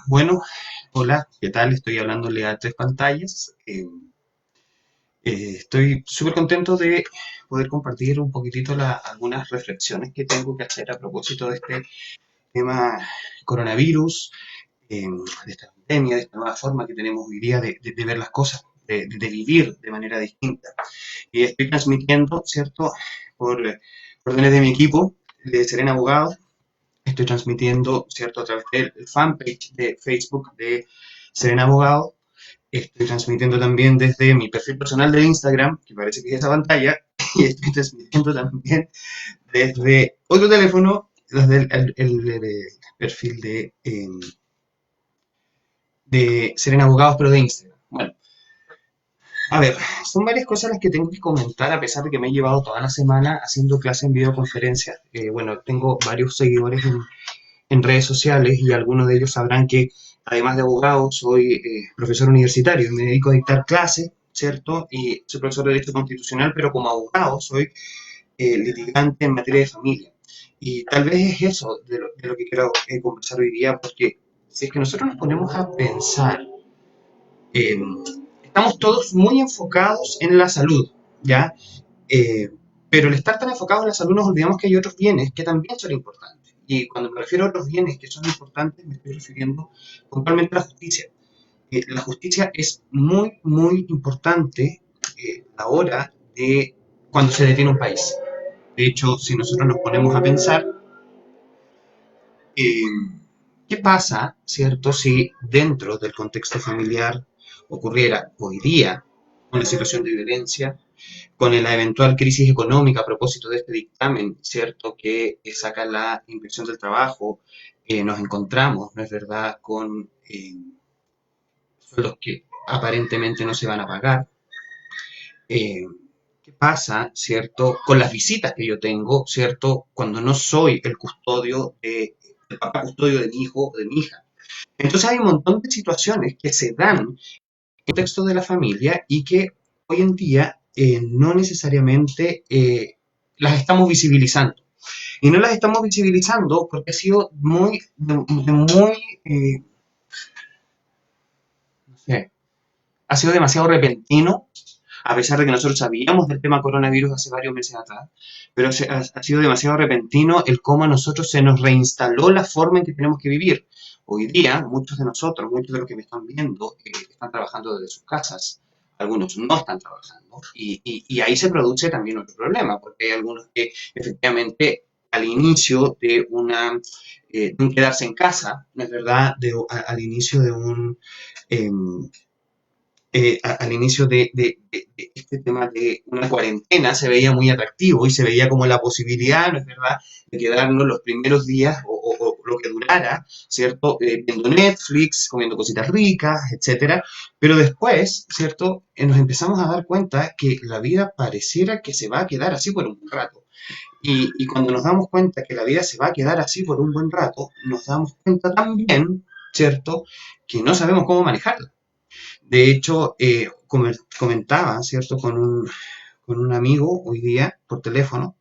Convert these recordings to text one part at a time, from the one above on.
Bueno, hola, ¿qué tal? Estoy hablándole a tres pantallas. Estoy súper contento de poder compartir un poquitito algunas reflexiones que tengo que hacer a propósito de este tema coronavirus, de esta pandemia, de esta nueva forma que tenemos hoy día de ver las cosas, de vivir de manera distinta. Y estoy transmitiendo, ¿cierto? Por órdenes de mi equipo, de Serena Abogado. Estoy transmitiendo, ¿cierto? A través del fanpage de Facebook de Serena Abogado. Estoy transmitiendo también desde mi perfil personal de Instagram, que parece que es esa pantalla, y estoy transmitiendo también desde otro teléfono, desde el perfil de Serena Abogados, pero de Instagram. Bueno, a ver, son varias cosas las que tengo que comentar, a pesar de que me he llevado toda la semana haciendo clases en videoconferencia. Bueno, tengo varios seguidores en redes sociales y algunos de ellos sabrán que además de abogado soy profesor universitario y me dedico a dictar clases, ¿cierto? Y soy profesor de Derecho Constitucional, pero como abogado soy litigante en materia de familia. Y tal vez es eso de lo que quiero conversar hoy día, porque si es que nosotros nos ponemos a pensar, eh, estamos todos muy enfocados en la salud, ¿ya? Eh, pero al estar tan enfocados en la salud nos olvidamos que hay otros bienes que también son importantes. Y cuando me refiero a otros bienes que son importantes, me estoy refiriendo puntualmente a la justicia. La justicia es muy, muy importante a la hora de cuando se detiene un país. De hecho, si nosotros nos ponemos a pensar, eh, ¿qué pasa, cierto, si dentro del contexto familiar ocurriera hoy día una situación de violencia, con la eventual crisis económica a propósito de este dictamen, cierto, que saca la inspección del trabajo, nos encontramos, ¿no es verdad?, con sueldos que aparentemente no se van a pagar. Eh, ¿Qué pasa, cierto, con las visitas que yo tengo, cierto, cuando no soy el papá custodio de mi hijo o de mi hija? Entonces hay un montón de situaciones que se dan en el contexto de la familia y que hoy en día no necesariamente las estamos visibilizando. Y no las estamos visibilizando porque ha sido no sé, ha sido demasiado repentino, a pesar de que nosotros sabíamos del tema coronavirus hace varios meses atrás, pero ha sido demasiado repentino el cómo a nosotros se nos reinstaló la forma en que tenemos que vivir. Hoy día, muchos de nosotros, muchos de los que me están viendo, están trabajando desde sus casas, algunos no están trabajando, y ahí se produce también otro problema, porque hay algunos que efectivamente al inicio de un quedarse en casa, ¿no es verdad? Al inicio de un eh, al inicio de este tema de una cuarentena se veía muy atractivo y se veía como la posibilidad, ¿no es verdad?, de quedarnos los primeros días o lo que durara, ¿cierto?, viendo Netflix, comiendo cositas ricas, etcétera. Pero después, ¿cierto?, nos empezamos a dar cuenta que la vida pareciera que se va a quedar así por un buen rato. Y cuando nos damos cuenta que la vida se va a quedar así por un buen rato, nos damos cuenta también, ¿cierto?, que no sabemos cómo manejarla. De hecho, comentaba, ¿cierto?, con un amigo hoy día por teléfono,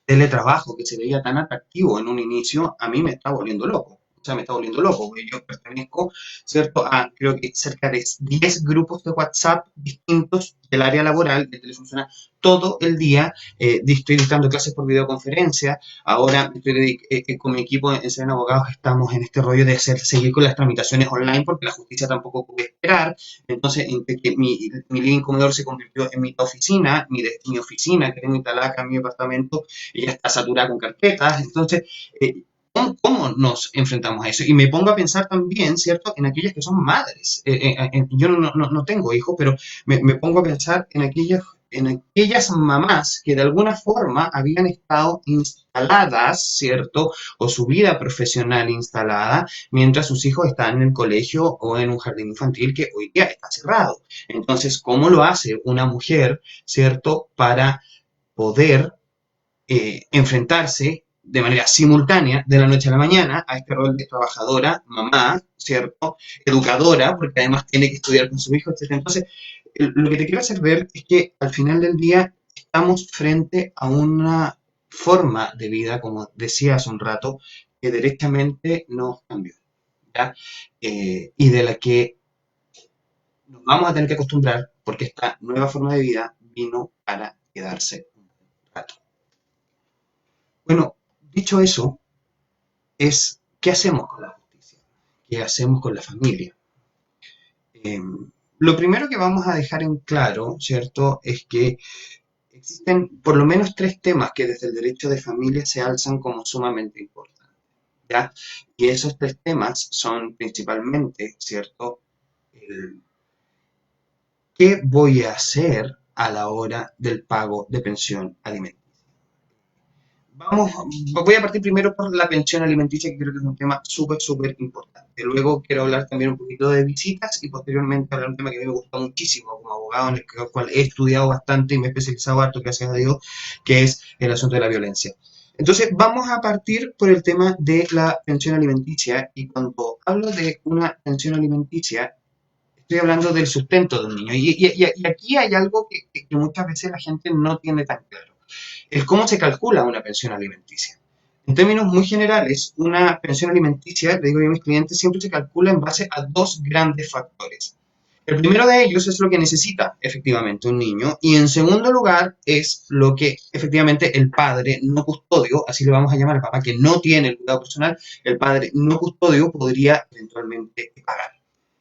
teletrabajo que se veía tan atractivo en un inicio, a mí me está volviendo loco. O sea, me está volviendo loco, porque yo pertenezco, ¿cierto?, a creo que cerca de 10 grupos de WhatsApp distintos del área laboral, de telefunciona todo el día. Estoy dictando clases por videoconferencia. Ahora con mi equipo en Serena Abogados estamos en este rollo de seguir con las tramitaciones online porque la justicia tampoco puede esperar. Entonces, entre que mi living comedor se convirtió en mi oficina, mi oficina que tengo instalada acá en mi apartamento, ella está saturada con carpetas. Entonces, ¿cómo nos enfrentamos a eso? Y me pongo a pensar también, ¿cierto?, en aquellas que son madres. Yo no tengo hijos, pero me pongo a pensar en aquellas mamás que de alguna forma habían estado instaladas, ¿cierto?, o su vida profesional instalada mientras sus hijos están en el colegio o en un jardín infantil que hoy día está cerrado. Entonces, ¿cómo lo hace una mujer, ¿cierto?, para poder enfrentarse de manera simultánea, de la noche a la mañana, a este rol de trabajadora, mamá, ¿cierto?, educadora, porque además tiene que estudiar con su hijo, etcétera? Entonces, lo que te quiero hacer ver es que al final del día estamos frente a una forma de vida, como decía hace un rato, que derechamente nos cambió, ¿ya? Y de la que nos vamos a tener que acostumbrar porque esta nueva forma de vida vino para quedarse un rato. Bueno, dicho eso, ¿qué hacemos con la justicia? ¿Qué hacemos con la familia? Eh, lo primero que vamos a dejar en claro, ¿cierto?, es que existen por lo menos tres temas que desde el derecho de familia se alzan como sumamente importantes, ¿ya? Y esos tres temas son principalmente, ¿cierto?, el ¿qué voy a hacer a la hora del pago de pensión alimenticia? Vamos, voy a partir primero por la pensión alimenticia, que creo que es un tema súper importante. Luego quiero hablar también un poquito de visitas y posteriormente hablar de un tema que a mí me gusta muchísimo como abogado, en el cual he estudiado bastante y me he especializado harto, gracias a Dios, que es el asunto de la violencia. Entonces, vamos a partir por el tema de la pensión alimenticia, y cuando hablo de una pensión alimenticia, estoy hablando del sustento de un niño. Y aquí hay algo que muchas veces la gente no tiene tan claro. El cómo se calcula una pensión alimenticia. En términos muy generales, una pensión alimenticia, le digo yo a mis clientes, siempre se calcula en base a dos grandes factores. El primero de ellos es lo que necesita efectivamente un niño, y en segundo lugar es lo que efectivamente el padre no custodio, así le vamos a llamar al papá que no tiene el cuidado personal, el padre no custodio podría eventualmente pagar.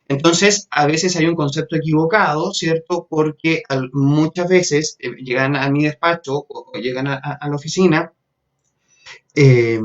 Entonces, a veces hay un concepto equivocado, ¿cierto? Porque muchas veces llegan a mi despacho o llegan a la oficina eh,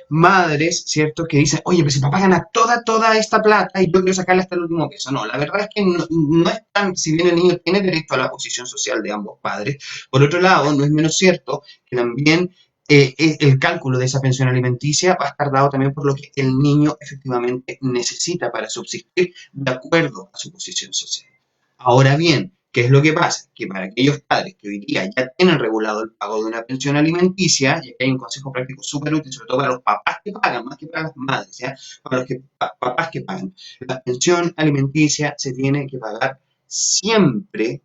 madres, ¿cierto? Que dicen, oye, pues si papá gana toda esta plata y yo quiero sacarle hasta el último peso. No, la verdad es que no es tan, si bien el niño tiene derecho a la posición social de ambos padres, por otro lado, no es menos cierto que también el cálculo de esa pensión alimenticia va a estar dado también por lo que el niño efectivamente necesita para subsistir de acuerdo a su posición social. Ahora bien, ¿qué es lo que pasa? Que para aquellos padres que hoy día ya tienen regulado el pago de una pensión alimenticia, y aquí hay un consejo práctico súper útil, sobre todo para los papás que pagan, más que para las madres, ¿ya? Para los papás que pagan, la pensión alimenticia se tiene que pagar siempre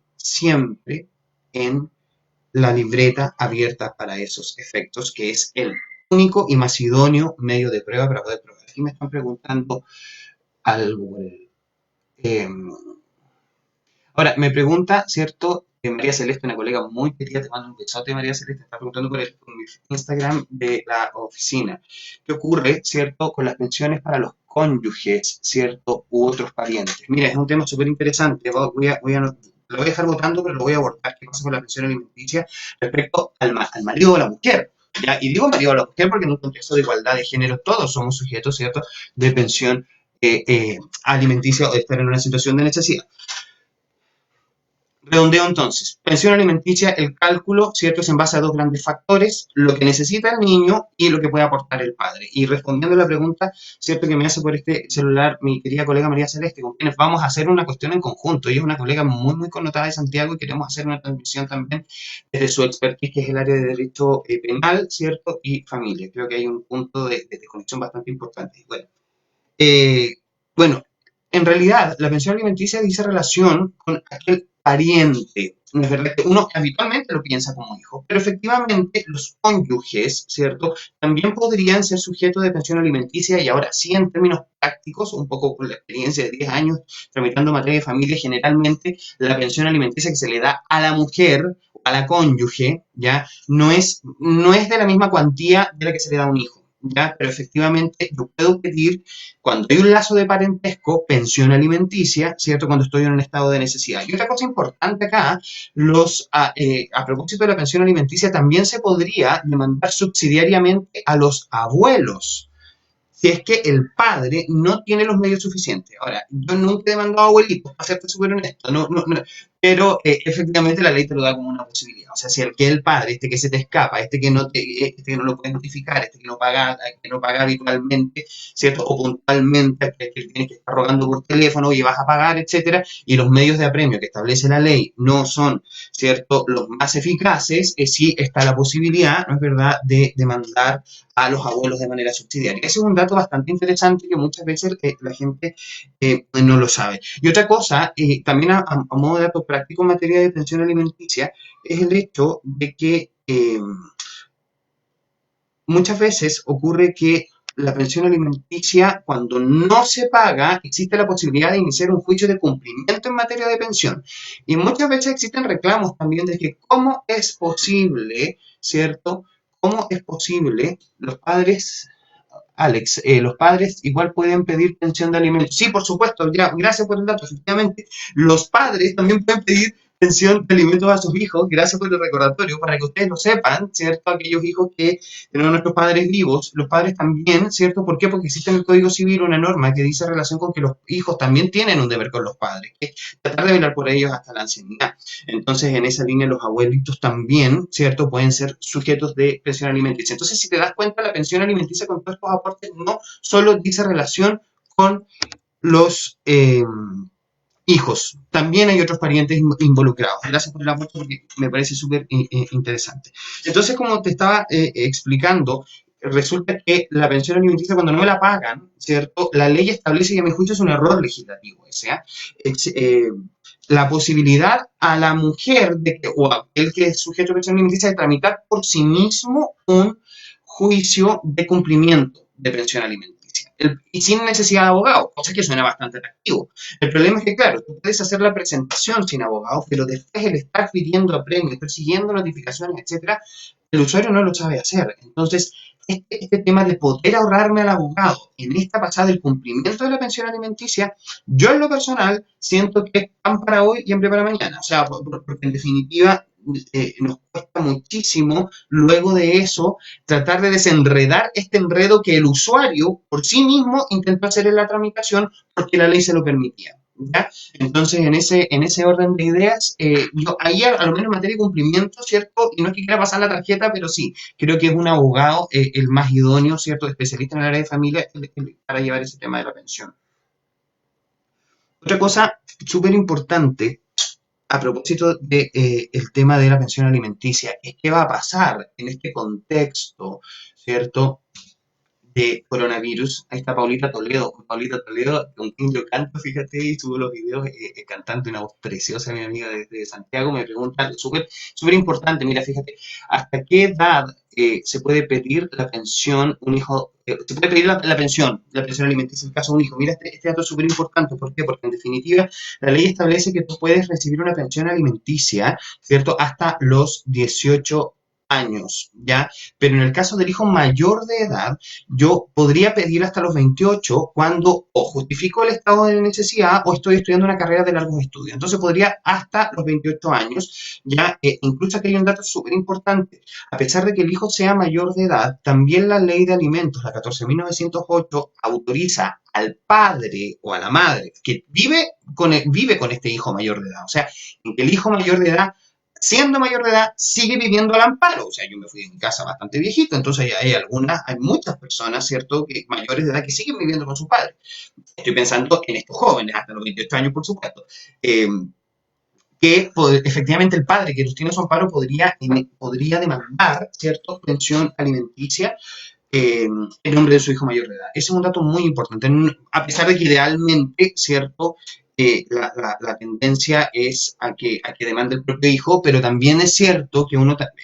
en la libreta abierta para esos efectos, que es el único y más idóneo medio de prueba para poder probar. Aquí me están preguntando algo. Eh, Ahora, me pregunta, ¿cierto? María Celeste, una colega muy querida, te mando un besote, María Celeste, está preguntando por mi Instagram de la oficina. ¿Qué ocurre, cierto, con las pensiones para los cónyuges, cierto, u otros parientes? Mira, es un tema súper interesante, lo voy a dejar votando, pero lo voy a abordar. ¿Qué pasa con la pensión alimenticia respecto al marido o la mujer? ¿Ya? Y digo marido o la mujer porque en un contexto de igualdad de género todos somos sujetos, ¿cierto?, de pensión alimenticia o de estar en una situación de necesidad. Redondeo entonces. Pensión alimenticia, el cálculo, ¿cierto? Es en base a dos grandes factores, lo que necesita el niño y lo que puede aportar el padre. Y respondiendo a la pregunta, ¿cierto?, que me hace por este celular mi querida colega María Celeste, con quienes vamos a hacer una cuestión en conjunto. Ella es una colega muy connotada de Santiago y queremos hacer una transmisión también desde su expertise, que es el área de derecho penal, ¿cierto?, y familia. Creo que hay un punto de conexión bastante importante. Bueno, eh, bueno, en realidad, la pensión alimenticia dice relación con aquel pariente. No es verdad que uno habitualmente lo piensa como hijo, pero efectivamente los cónyuges, ¿cierto?, también podrían ser sujetos de pensión alimenticia, y ahora sí, en términos prácticos, un poco con la experiencia de 10 años tramitando materia de familia, generalmente la pensión alimenticia que se le da a la mujer o a la cónyuge, ¿ya? No es de la misma cuantía de la que se le da a un hijo. ¿Ya? Pero efectivamente yo puedo pedir, cuando hay un lazo de parentesco, pensión alimenticia, ¿cierto?, cuando estoy en un estado de necesidad. Y otra cosa importante acá, a propósito de la pensión alimenticia, también se podría demandar subsidiariamente a los abuelos, si es que el padre no tiene los medios suficientes. Ahora, yo nunca he demandado a abuelitos, para serte súper honesto, pero efectivamente la ley te lo da como una posibilidad. O sea, si el padre, este que se te escapa, este que no lo puedes notificar, este que no paga habitualmente, ¿cierto?, o puntualmente, que tienes que estar rogando por teléfono y vas a pagar, etcétera, y los medios de apremio que establece la ley no son, ¿cierto?, los más eficaces, sí está la posibilidad, ¿no es verdad?, de demandar a los abuelos de manera subsidiaria. Ese es un dato bastante interesante que muchas veces la gente no lo sabe. Y otra cosa, también a modo de dato práctico en materia de pensión alimenticia, es el hecho de que muchas veces ocurre que la pensión alimenticia, cuando no se paga, existe la posibilidad de iniciar un juicio de cumplimiento en materia de pensión. Y muchas veces existen reclamos también de que cómo es posible, ¿cierto? ¿Cómo es posible los padres, Alex, los padres igual pueden pedir pensión de alimentos? Sí, por supuesto, ya, gracias por el dato. Efectivamente, los padres también pueden pedir pensión de alimentos a sus hijos. Gracias por el recordatorio, para que ustedes lo sepan, ¿cierto? Aquellos hijos que tenemos nuestros padres vivos, los padres también, ¿cierto? ¿Por qué? Porque existe en el Código Civil una norma que dice relación con que los hijos también tienen un deber con los padres, que es tratar de velar por ellos hasta la ancianidad. Entonces, en esa línea, los abuelitos también, ¿cierto? Pueden ser sujetos de pensión alimenticia. Entonces, si te das cuenta, la pensión alimenticia con todos estos aportes no solo dice relación con los hijos, también hay otros parientes involucrados. Gracias por el aporte porque me parece súper interesante. Entonces, como te estaba explicando, resulta que la pensión alimenticia cuando no la pagan, ¿cierto? La ley establece, y a mi juicio es un error legislativo ese, la posibilidad a la mujer de que, o a aquel que es sujeto de pensión alimenticia de tramitar por sí mismo un juicio de cumplimiento de pensión alimenticia. Y sin necesidad de abogado, cosa que suena bastante atractivo. El problema es que, claro, tú puedes hacer la presentación sin abogado, pero después el estar pidiendo apremios, persiguiendo notificaciones, etcétera, el usuario no lo sabe hacer. Entonces, este tema de poder ahorrarme al abogado en esta pasada del cumplimiento de la pensión alimenticia, yo en lo personal siento que es pan para hoy y hambre para mañana. O sea, porque en definitiva nos cuesta muchísimo luego de eso tratar de desenredar este enredo que el usuario por sí mismo intentó hacer en la tramitación porque la ley se lo permitía. ¿Ya? Entonces, en ese orden de ideas, yo ahí a lo menos en materia de cumplimiento, ¿cierto? Y no es que quiera pasar la tarjeta, pero sí, creo que es un abogado el más idóneo, ¿cierto? Especialista en el área de familia para llevar ese tema de la pensión. Otra cosa súper importante a propósito de, el tema de la pensión alimenticia es qué va a pasar en este contexto, ¿cierto? De coronavirus. Ahí está Paulita Toledo, con quien yo canto, fíjate, y subo los videos cantando una voz preciosa, mi amiga desde Santiago, me pregunta, súper importante, mira, fíjate, ¿hasta qué edad se puede pedir la pensión, un hijo, se puede pedir la pensión alimenticia en el caso de un hijo? Mira, este dato es súper importante, ¿por qué? Porque en definitiva la ley establece que tú puedes recibir una pensión alimenticia, ¿cierto? Hasta los 18 años, ¿ya? Pero en el caso del hijo mayor de edad, yo podría pedir hasta los 28 cuando o justifico el estado de necesidad o estoy estudiando una carrera de largos estudios. Entonces podría hasta los 28 años, ya incluso aquí hay un dato súper importante. A pesar de que el hijo sea mayor de edad, también la ley de alimentos, la 14.908, autoriza al padre o a la madre que vive con este hijo mayor de edad. O sea, en que el hijo mayor de edad siendo mayor de edad, sigue viviendo al amparo. O sea, yo me fui de mi casa bastante viejito, entonces hay muchas personas, ¿cierto?, que mayores de edad que siguen viviendo con sus padres. Estoy pensando en estos jóvenes, hasta los 28 años, por supuesto. Que efectivamente el padre que los tiene a su amparo podría demandar, ¿cierto?, pensión alimenticia en nombre de su hijo mayor de edad. Ese es un dato muy importante, a pesar de que idealmente, ¿cierto?, la tendencia es a que demande el propio hijo, pero también es cierto que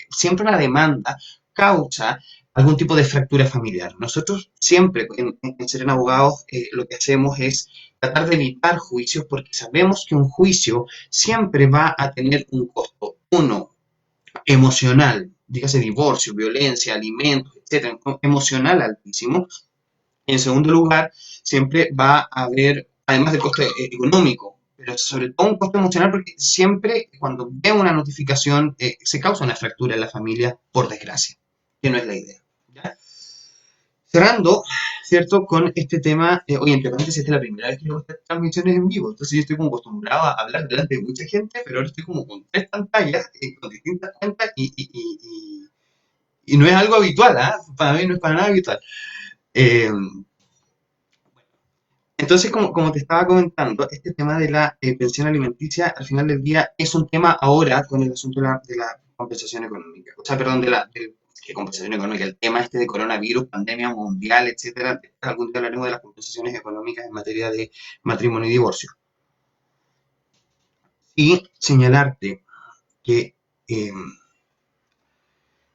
siempre la demanda causa algún tipo de fractura familiar. Nosotros siempre en Serena Abogados lo que hacemos es tratar de evitar juicios porque sabemos que un juicio siempre va a tener un costo. Uno, emocional, dígase divorcio, violencia, alimentos, etcétera, emocional altísimo. En segundo lugar, siempre va a haber, además del costo económico, pero sobre todo un costo emocional, porque siempre cuando veo una notificación se causa una fractura en la familia, por desgracia, que no es la idea. ¿Ya? Cerrando, ¿cierto? Con este tema, oye, entre paréntesis, esta es la primera vez que hago estas transmisiones en vivo, entonces yo estoy como acostumbrado a hablar delante de mucha gente, pero ahora estoy como con tres pantallas, con distintas cuentas, y no es algo habitual, ¿ah? Para mí no es para nada habitual. Eh, entonces, como te estaba comentando, este tema de la pensión alimenticia, al final del día, es un tema ahora con el asunto de la compensación económica. O sea, perdón, de compensación económica, el tema este de coronavirus, pandemia mundial, etcétera. Algún día hablaremos de las compensaciones económicas en materia de matrimonio y divorcio. Y señalarte que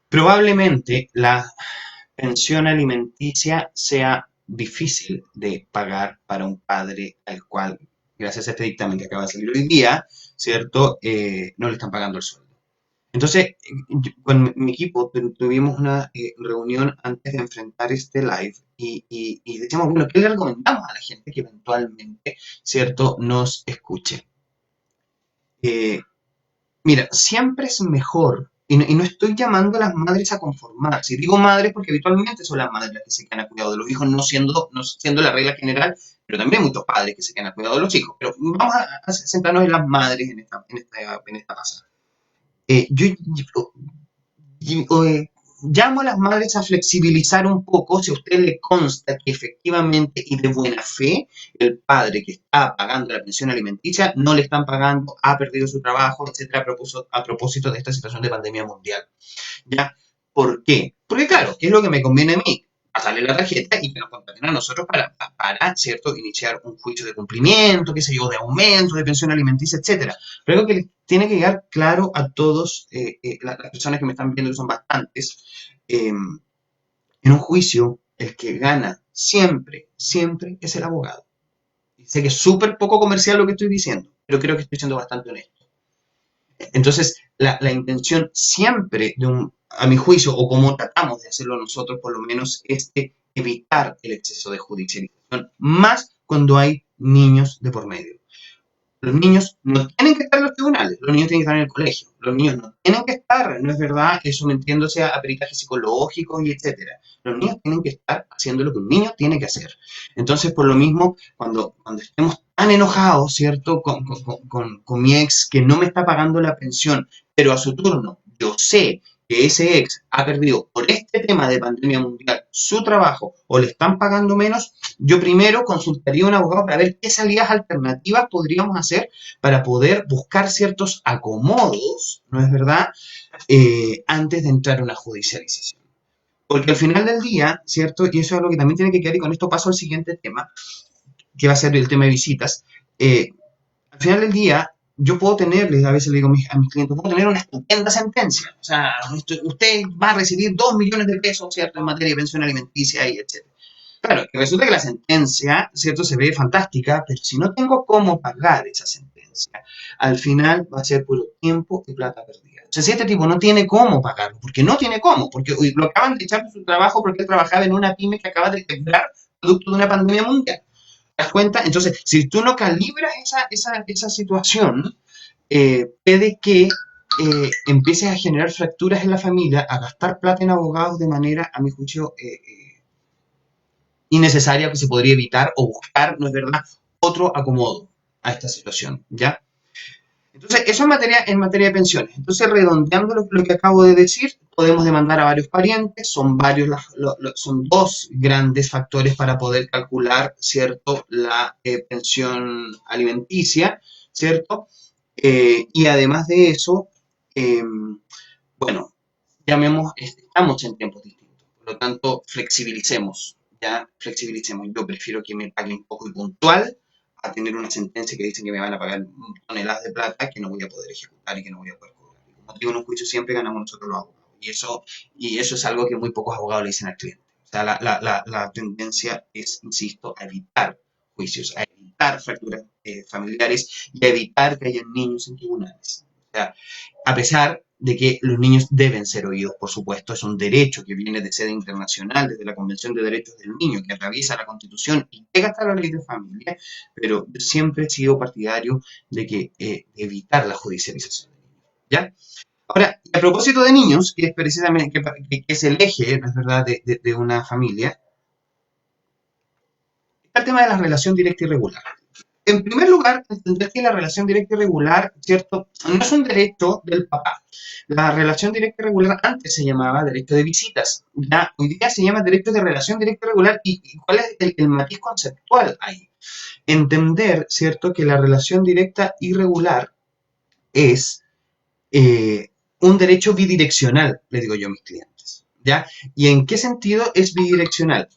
probablemente la pensión alimenticia sea difícil de pagar para un padre al cual, gracias a este dictamen que acaba de salir hoy día, ¿cierto? No le están pagando el sueldo. Entonces, con mi equipo tuvimos una reunión antes de enfrentar este live y decíamos, bueno, ¿qué le recomendamos a la gente que eventualmente, ¿cierto?, nos escuche? Eh, Mira, siempre es mejor, y no estoy llamando a las madres a conformar. Si digo madres, porque habitualmente son las madres las que se quedan a cuidado de los hijos, no siendo la regla general, pero también hay muchos padres que se quedan a cuidado de los hijos. Pero vamos a centrarnos en las madres en esta pasada. Yo llamo a las madres a flexibilizar un poco si a usted le consta que efectivamente y de buena fe el padre que está pagando la pensión alimenticia no le están pagando, ha perdido su trabajo, etcétera, a propósito de esta situación de pandemia mundial. ¿Ya? ¿Por qué? Porque claro, ¿qué es lo que me conviene a mí? Pasarle la tarjeta y que nos contraten a nosotros para, ¿cierto?, iniciar un juicio de cumplimiento, qué sé yo, de aumento, de pensión alimenticia, etcétera. Pero algo que les tiene que llegar claro a todos las personas que me están viendo, que son bastantes, en un juicio el que gana siempre, siempre es el abogado. Y sé que es súper poco comercial lo que estoy diciendo, pero creo que estoy siendo bastante honesto. Entonces, la intención siempre, a mi juicio, o como tratamos de hacerlo nosotros, por lo menos, es de evitar el exceso de judicialización, más cuando hay niños de por medio. Los niños no tienen que estar en los tribunales, los niños tienen que estar en el colegio, los niños no tienen que estar, no es verdad, sometiéndose a peritajes psicológicos y etcétera. Los niños tienen que estar haciendo lo que un niño tiene que hacer. Entonces, por lo mismo, cuando estemos tan enojados, ¿cierto?, con mi ex que no me está pagando la pensión, pero a su turno yo sé que ese ex ha perdido por este tema de pandemia mundial su trabajo o le están pagando menos, yo primero consultaría a un abogado para ver qué salidas alternativas podríamos hacer para poder buscar ciertos acomodos, ¿no es verdad?, antes de entrar a una judicialización. Porque al final del día, ¿cierto? Y eso es algo que también tiene que quedar, y con esto paso al siguiente tema, que va a ser el tema de visitas. Al final del día, yo puedo tenerles, a veces le digo a mis clientes, puedo tener una estupenda sentencia. O sea, usted va a recibir 2 millones de pesos, ¿cierto?, en materia de pensión alimenticia y etc. Claro, que resulta que la sentencia, ¿cierto?, se ve fantástica, pero si no tengo cómo pagar esa sentencia, al final va a ser puro tiempo y plata perdida. O sea, si este tipo no tiene cómo pagarlo, porque no tiene cómo, porque lo acaban de echar de su trabajo porque él trabajaba en una pyme que acaba de quebrar producto de una pandemia mundial. ¿Te das cuenta? Entonces, si tú no calibras esa situación, puede que empieces a generar fracturas en la familia, a gastar plata en abogados de manera, a mi juicio, innecesaria que se podría evitar o buscar, ¿no es verdad?, otro acomodo a esta situación, ¿ya? Entonces, eso en materia de pensiones. Entonces, redondeando lo que acabo de decir, podemos demandar a varios parientes, son dos grandes factores para poder calcular, ¿cierto?, la pensión alimenticia, ¿cierto? Y además de eso, eh, bueno, estamos en tiempos distintos, por lo tanto, flexibilicemos. Yo prefiero que me paguen poco y puntual a tener una sentencia que dicen que me van a pagar toneladas de plata que no voy a poder ejecutar y que no voy a poder cobrar. Y como digo, en un juicio siempre ganamos nosotros los abogados. Y eso es algo que muy pocos abogados le dicen al cliente. O sea, la tendencia es, insisto, a evitar juicios, a evitar fracturas familiares y a evitar que haya niños en tribunales. O sea, a pesar de que los niños deben ser oídos, por supuesto, es un derecho que viene de sede internacional, desde la Convención de Derechos del Niño, que atraviesa la Constitución y llega hasta la ley de familia, pero siempre he sido partidario de evitar la judicialización de niños, ¿ya? Ahora, a propósito de niños, que es precisamente que es el eje, ¿no es verdad?, de una familia, está el tema de la relación directa y regular. En primer lugar, entender que la relación directa y regular, ¿cierto?, no es un derecho del papá. La relación directa y regular antes se llamaba derecho de visitas. Ya, hoy día se llama derecho de relación directa y regular. ¿Y cuál es el matiz conceptual ahí? Entender, ¿cierto?, que la relación directa y regular es un derecho bidireccional, le digo yo a mis clientes, ¿ya? ¿Y en qué sentido es bidireccional?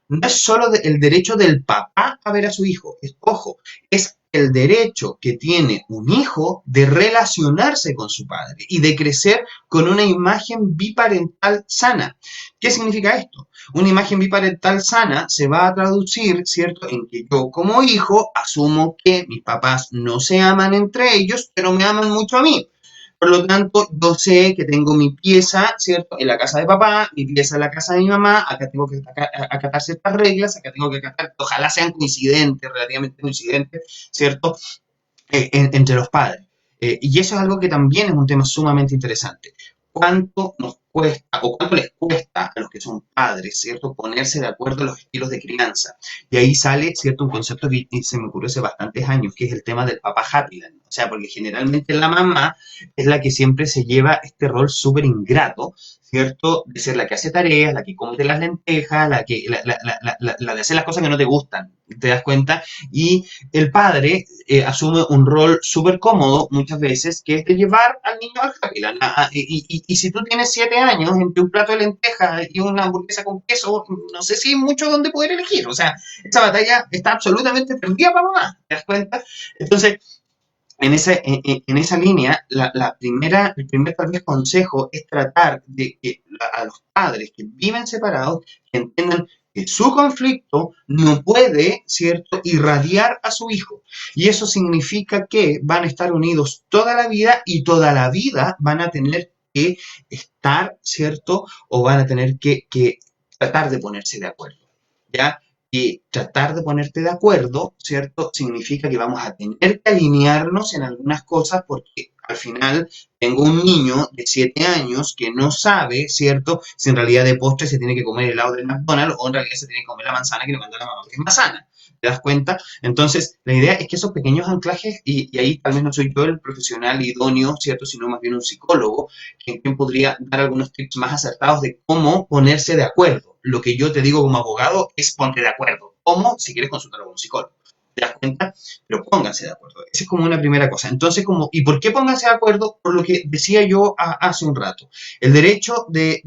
No es solo el derecho del papá a ver a su hijo, ojo, es el derecho que tiene un hijo de relacionarse con su padre y de crecer con una imagen biparental sana. ¿Qué significa esto? Una imagen biparental sana se va a traducir, ¿cierto?, en que yo como hijo asumo que mis papás no se aman entre ellos, pero me aman mucho a mí. Por lo tanto, yo sé que tengo mi pieza, ¿cierto?, en la casa de papá, mi pieza en la casa de mi mamá, acá tengo que acatar ciertas reglas, acá tengo que acatar, ojalá sean coincidentes, relativamente coincidentes, ¿cierto?, entre los padres. Y eso es algo que también es un tema sumamente interesante. ¿Cuánto nos cuesta o cuánto les cuesta a los que son padres, ¿cierto?, ponerse de acuerdo en los estilos de crianza? Y ahí sale, ¿cierto?, un concepto que se me ocurrió hace bastantes años, que es el tema del papá Happyland. O sea, porque generalmente la mamá es la que siempre se lleva este rol súper ingrato, ¿cierto? De ser la que hace tareas, la que come las lentejas, la de hacer las cosas que no te gustan, ¿te das cuenta? Y el padre asume un rol súper cómodo muchas veces, que es de llevar al niño al Happyland. Y si tú tienes 7 años, entre un plato de lentejas y una hamburguesa con queso, no sé si hay mucho donde poder elegir. O sea, esa batalla está absolutamente perdida para mamá, ¿te das cuenta? Entonces, en esa línea, el primer tal vez consejo es tratar de que a los padres que viven separados que entiendan que su conflicto no puede, ¿cierto?, irradiar a su hijo. Y eso significa que van a estar unidos toda la vida y toda la vida van a tener que estar, ¿cierto?, o van a tener que tratar de ponerse de acuerdo, ¿ya? Y tratar de ponerte de acuerdo, ¿cierto? Significa que vamos a tener que alinearnos en algunas cosas porque al final tengo un niño de 7 años que no sabe, ¿cierto?, si en realidad de postre se tiene que comer el helado del McDonald's o en realidad se tiene que comer la manzana que le mandó la mamá que es más sana. ¿Te das cuenta? Entonces, la idea es que esos pequeños anclajes, y ahí tal vez no soy yo el profesional idóneo, ¿cierto?, sino más bien un psicólogo, quien podría dar algunos tips más acertados de cómo ponerse de acuerdo. Lo que yo te digo como abogado es ponte de acuerdo. ¿Cómo? Si quieres consultar con un psicólogo. ¿Te das cuenta? Pero pónganse de acuerdo. Esa es como una primera cosa. Entonces, ¿y por qué pónganse de acuerdo? Por lo que decía yo hace un rato. El derecho de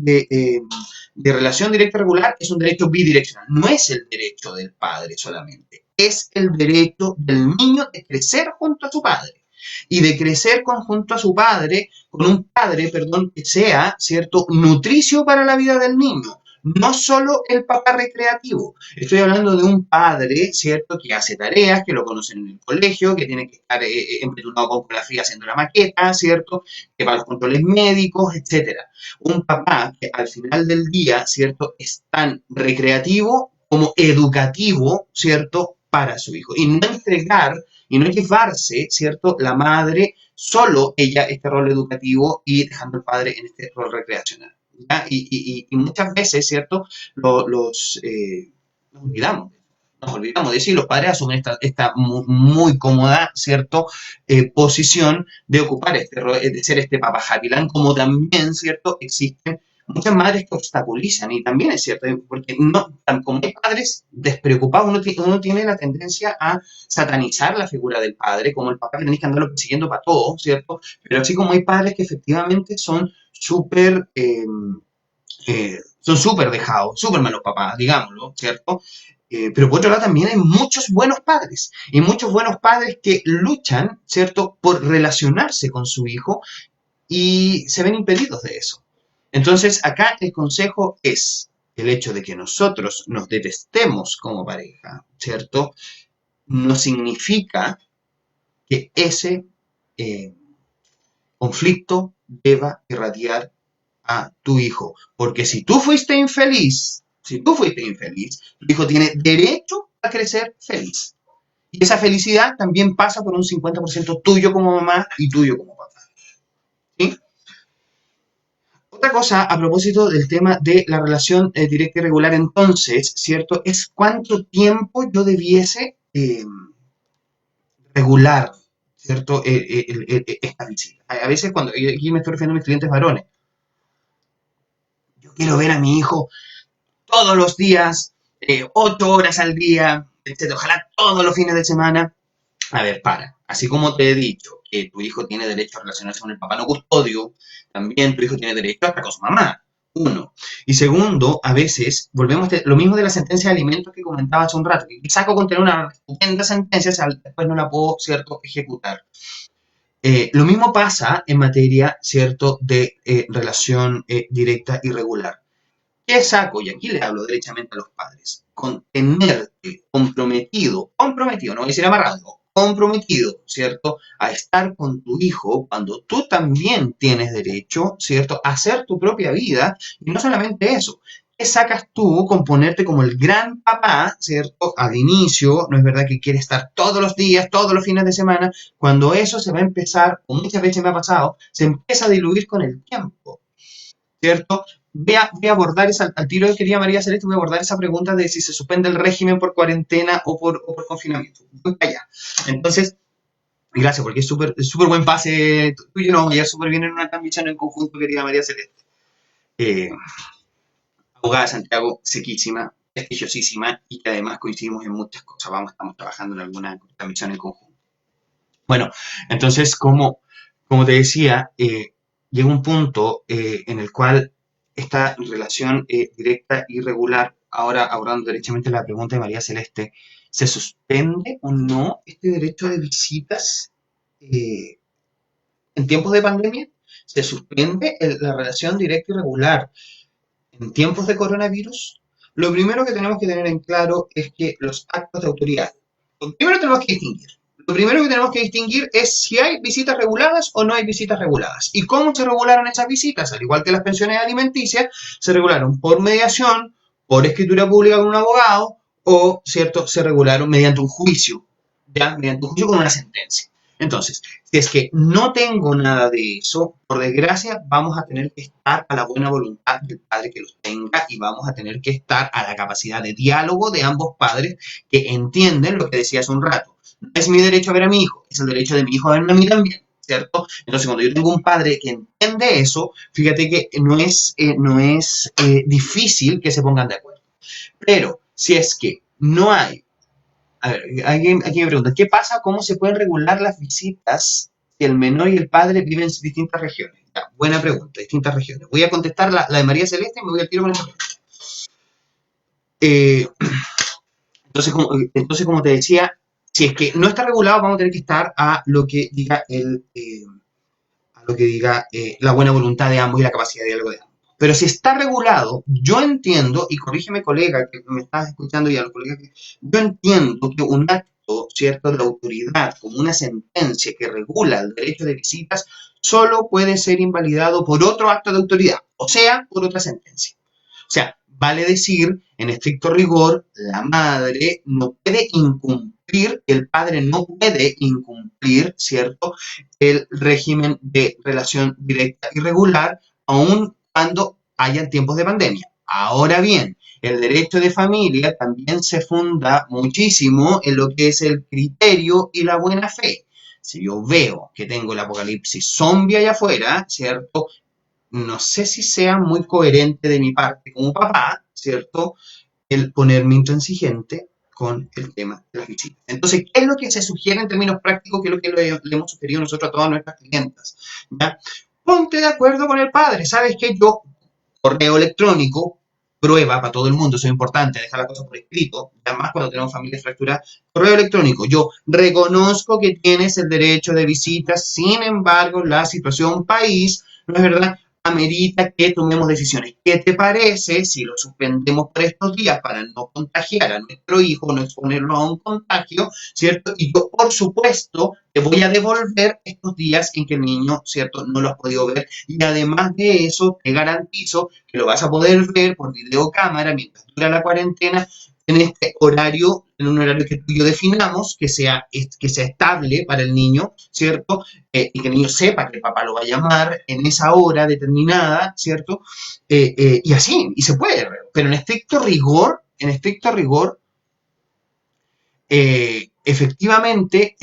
relación directa regular es un derecho bidireccional. No es el derecho del padre solamente. Es el derecho del niño de crecer junto a su padre. Y de crecer junto a su padre, con un padre, perdón, que sea, ¿cierto?, nutricio para la vida del niño. No solo el papá recreativo. Estoy hablando de un padre, ¿cierto?, que hace tareas, que lo conocen en el colegio, que tiene que estar empetunado con fotografía haciendo la maqueta, ¿cierto?, que va a los controles médicos, etcétera. Un papá que al final del día, ¿cierto?, es tan recreativo como educativo, ¿cierto?, para su hijo. Y no entregar y no llevarse, ¿cierto?, la madre solo ella este rol educativo y dejando al padre en este rol recreacional. ¿Ya? Y muchas veces, ¿cierto?, nos olvidamos de decir, los padres asumen esta muy, muy cómoda, ¿cierto?, posición de ocupar este rol, de ser este papá Happyland, como también, ¿cierto?, existen muchas madres que obstaculizan, y también es cierto, porque no, como hay padres despreocupados, uno tiene la tendencia a satanizar la figura del padre, como el papá que tenéis que andarlo persiguiendo para todo, ¿cierto? Pero así como hay padres que efectivamente son súper dejados, súper malos papás, digámoslo, ¿cierto? Pero por otro lado también hay muchos buenos padres, y muchos buenos padres que luchan, ¿cierto?, por relacionarse con su hijo y se ven impedidos de eso. Entonces, acá el consejo es el hecho de que nosotros nos detestemos como pareja, ¿cierto? No significa que ese conflicto deba irradiar a tu hijo. Porque si tú fuiste infeliz, tu hijo tiene derecho a crecer feliz. Y esa felicidad también pasa por un 50% tuyo como mamá y tuyo como papá. ¿Sí? Otra cosa, a propósito del tema de la relación directa y regular, entonces, ¿cierto?, es cuánto tiempo yo debiese regular, ¿cierto?, esta visita. A veces, aquí me estoy refiriendo a mis clientes varones, yo quiero ver a mi hijo todos los días, 8 horas al día, etc. Ojalá todos los fines de semana. A ver, para. Así como te he dicho que tu hijo tiene derecho a relacionarse con el papá no custodio, también tu hijo tiene derecho a estar con su mamá. Uno. Y segundo, a veces, volvemos a lo mismo de la sentencia de alimentos que comentaba hace un rato, que saco con tener una estupenda sentencia, o sea, después no la puedo, ¿cierto?, ejecutar. Lo mismo pasa en materia, ¿cierto?, de relación directa y regular. ¿Qué saco? Y aquí le hablo derechamente a los padres. Con tenerte comprometido, no voy a decir amarrado, comprometido, ¿cierto? A estar con tu hijo cuando tú también tienes derecho, ¿cierto? A hacer tu propia vida. Y no solamente eso. ¿Qué sacas tú con ponerte como el gran papá, ¿cierto? Al inicio, no es verdad que quiere estar todos los días, todos los fines de semana, cuando eso se va a empezar, o muchas veces me ha pasado, se empieza a diluir con el tiempo. ¿Cierto? Voy a abordar esa, al tiro de querida María Celeste, voy a abordar esa pregunta de si se suspende el régimen por cuarentena o por confinamiento. Voy para allá. Entonces, gracias, porque es súper buen pase. Tú y yo nos vamos a llevar súper bien en una transmisión en conjunto, querida María Celeste. Eh, Abogada de Santiago, sequísima, prestigiosísima y que además coincidimos en muchas cosas. Estamos trabajando en alguna transmisión en conjunto. Bueno, entonces, como te decía, llega un punto en el cual esta relación directa y regular, ahora abordando derechamente la pregunta de María Celeste, ¿se suspende o no este derecho de visitas en tiempos de pandemia? ¿Se suspende la relación directa y regular en tiempos de coronavirus? Lo primero que tenemos que tener en claro es que los actos de autoridad, primero tenemos que distinguir. Lo primero que tenemos que distinguir es si hay visitas reguladas o no hay visitas reguladas. ¿Y cómo se regularon esas visitas? Al igual que las pensiones alimenticias, se regularon por mediación, por escritura pública con un abogado o, ¿cierto?, se regularon mediante un juicio, ¿ya? Mediante un juicio con una sentencia. Entonces, si es que no tengo nada de eso, por desgracia, vamos a tener que estar a la buena voluntad del padre que los tenga y vamos a tener que estar a la capacidad de diálogo de ambos padres que entienden lo que decía hace un rato. No es mi derecho a ver a mi hijo, es el derecho de mi hijo a verme a mí también, ¿cierto? Entonces, cuando yo tengo un padre que entiende eso, fíjate que no es difícil que se pongan de acuerdo. Pero, si es que no hay. A ver, aquí me pregunta, ¿qué pasa? ¿Cómo se pueden regular las visitas si el menor y el padre viven en distintas regiones? Ya, buena pregunta, distintas regiones. Voy a contestar la de María Celeste y me voy al tiro con esa pregunta. Eh, entonces, como te decía, si es que no está regulado, vamos a tener que estar a lo que diga la buena voluntad de ambos y la capacidad de diálogo de ambos. Pero si está regulado, yo entiendo, y corrígeme colega que me estás escuchando y a los colegas yo entiendo que un acto, ¿cierto?, de la autoridad, como una sentencia que regula el derecho de visitas, solo puede ser invalidado por otro acto de autoridad, o sea, por otra sentencia. O sea, vale decir, en estricto rigor, la madre no puede incumplir, el padre no puede incumplir, ¿cierto?, el régimen de relación directa y regular, aun cuando hayan tiempos de pandemia. Ahora bien, el derecho de familia también se funda muchísimo en lo que es el criterio y la buena fe. Si yo veo que tengo el apocalipsis zombie allá afuera, ¿cierto?, no sé si sea muy coherente de mi parte como papá, ¿cierto?, el ponerme intransigente con el tema de las visitas. Entonces, ¿qué es lo que se sugiere en términos prácticos? ¿Qué es lo que le hemos sugerido nosotros a todas nuestras clientas? ¿Ya? Ponte de acuerdo con el padre. ¿Sabes qué? Yo, correo electrónico, prueba para todo el mundo, eso es importante, dejar las cosas por escrito, además cuando tenemos familias fracturadas, correo electrónico, yo reconozco que tienes el derecho de visita, sin embargo, la situación país, no es verdad, amerita que tomemos decisiones. ¿Qué te parece si lo suspendemos por estos días para no contagiar a nuestro hijo, no exponerlo a un contagio, ¿cierto? Y yo, por supuesto, te voy a devolver estos días en que el niño, ¿cierto?, no lo has podido ver. Y además de eso, te garantizo que lo vas a poder ver por videocámara mientras dura la cuarentena en este horario, en un horario que tú y yo definamos, que sea estable para el niño, ¿cierto? Y que el niño sepa que el papá lo va a llamar en esa hora determinada, ¿cierto? Y así, y se puede, pero efectivamente,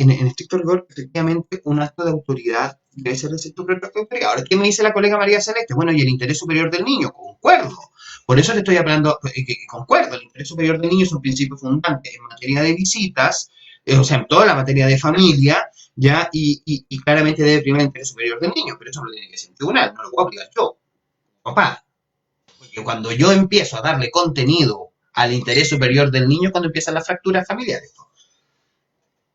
un acto de autoridad debe ser el sector de autoridad. Ahora, ¿qué me dice la colega María Celeste? Bueno, y el interés superior del niño, concuerdo. Por eso le estoy hablando, que concuerdo, el interés superior del niño es un principio fundante en materia de visitas, o sea, en toda la materia de familia, ya, y claramente debe primar el interés superior del niño, pero eso no lo tiene que ser un tribunal, no lo puedo aplicar yo, papá. Porque cuando yo empiezo a darle contenido al interés superior del niño, cuando empiezan las fracturas familiares.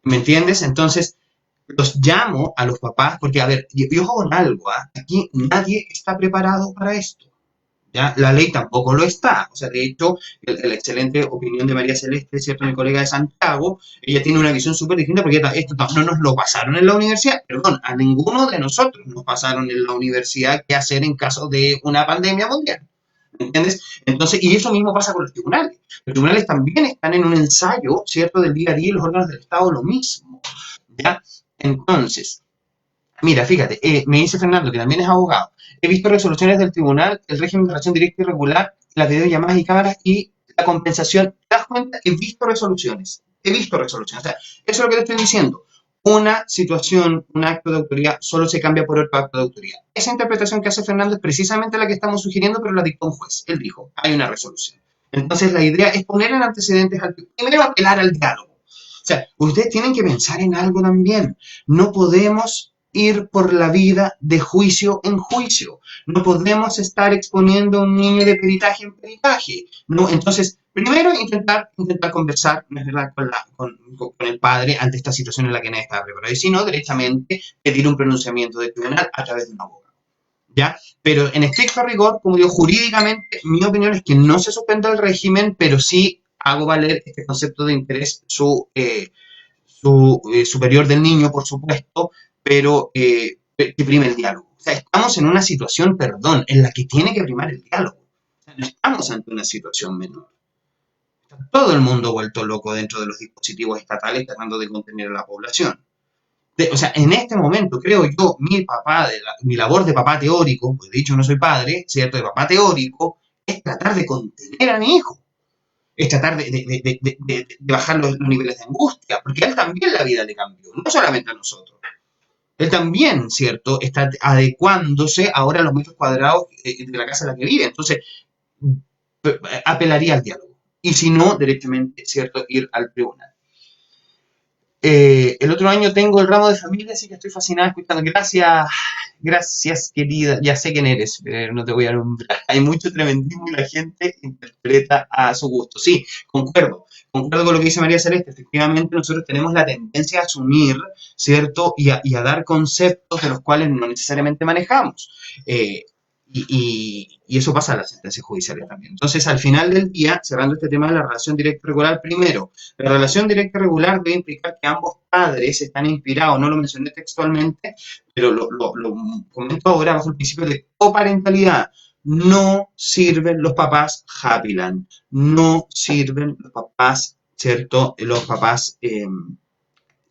¿Me entiendes? Entonces, los llamo a los papás, porque, a ver, yo ojo con algo, aquí nadie está preparado para esto. ¿Ya? La ley tampoco lo está. O sea, de hecho, la excelente opinión de María Celeste, ¿cierto? Mi colega de Santiago, ella tiene una visión súper distinta porque esto no nos lo pasaron en la universidad. Perdón, a ninguno de nosotros nos pasaron en la universidad qué hacer en caso de una pandemia mundial. ¿Me entiendes? Entonces, y eso mismo pasa con los tribunales. Los tribunales también están en un ensayo, ¿cierto? Del día a día y los órganos del Estado lo mismo. ¿Ya? Entonces, mira, fíjate, me dice Fernando, que también es abogado. He visto resoluciones del tribunal, el régimen de relación directa y regular, las videollamadas y cámaras y la compensación. ¿Te das cuenta? He visto resoluciones. He visto resoluciones. O sea, eso es lo que te estoy diciendo. Una situación, un acto de autoría, solo se cambia por otro acto de autoría. Esa interpretación que hace Fernando es precisamente la que estamos sugiriendo, pero la dictó un juez. Él dijo, hay una resolución. Entonces, la idea es poner en antecedentes al primero apelar al diálogo. O sea, ustedes tienen que pensar en algo también. No podemos ir por la vida de juicio en juicio. No podemos estar exponiendo a un niño de peritaje en peritaje. No, entonces, primero intentar conversar, ¿no es verdad?, con el padre ante esta situación en la que nadie estaba preparado. Y si no, derechamente pedir un pronunciamiento del tribunal a través de un abogado. ¿Ya? Pero en estricto rigor, como digo, jurídicamente, mi opinión es que no se suspenda el régimen, pero sí hago valer este concepto de interés superior del niño, por supuesto, pero que prime el diálogo. O sea, estamos en una situación, perdón, en la que tiene que primar el diálogo. O sea, no estamos ante una situación menor. Está todo el mundo vuelto loco dentro de los dispositivos estatales tratando de contener a la población. O sea, en este momento, creo yo, mi labor de papá teórico, pues de hecho no soy padre, ¿cierto? De papá teórico, es tratar de contener a mi hijo. Es tratar de bajar los niveles de angustia, porque a él también la vida le cambió, no solamente a nosotros. Él también, ¿cierto?, está adecuándose ahora a los metros cuadrados de la casa en la que vive. Entonces, apelaría al diálogo. Y si no, directamente, ¿cierto?, ir al tribunal. El otro año tengo el ramo de familia, así que estoy fascinada escuchando. Gracias, querida. Ya sé quién eres, no te voy a nombrar. Hay mucho tremendismo y la gente interpreta a su gusto. Sí, concuerdo con lo que dice María Celeste. Efectivamente, nosotros tenemos la tendencia a asumir, ¿cierto? Y a dar conceptos de los cuales no necesariamente manejamos. Y eso pasa en las sentencias judiciales también. Entonces, al final del día, cerrando este tema de la relación directa y regular, primero, la relación directa y regular debe implicar que ambos padres están inspirados, no lo mencioné textualmente, pero lo comento ahora bajo el principio de coparentalidad. No sirven los papás Happyland, no sirven los papás, ¿cierto? Los papás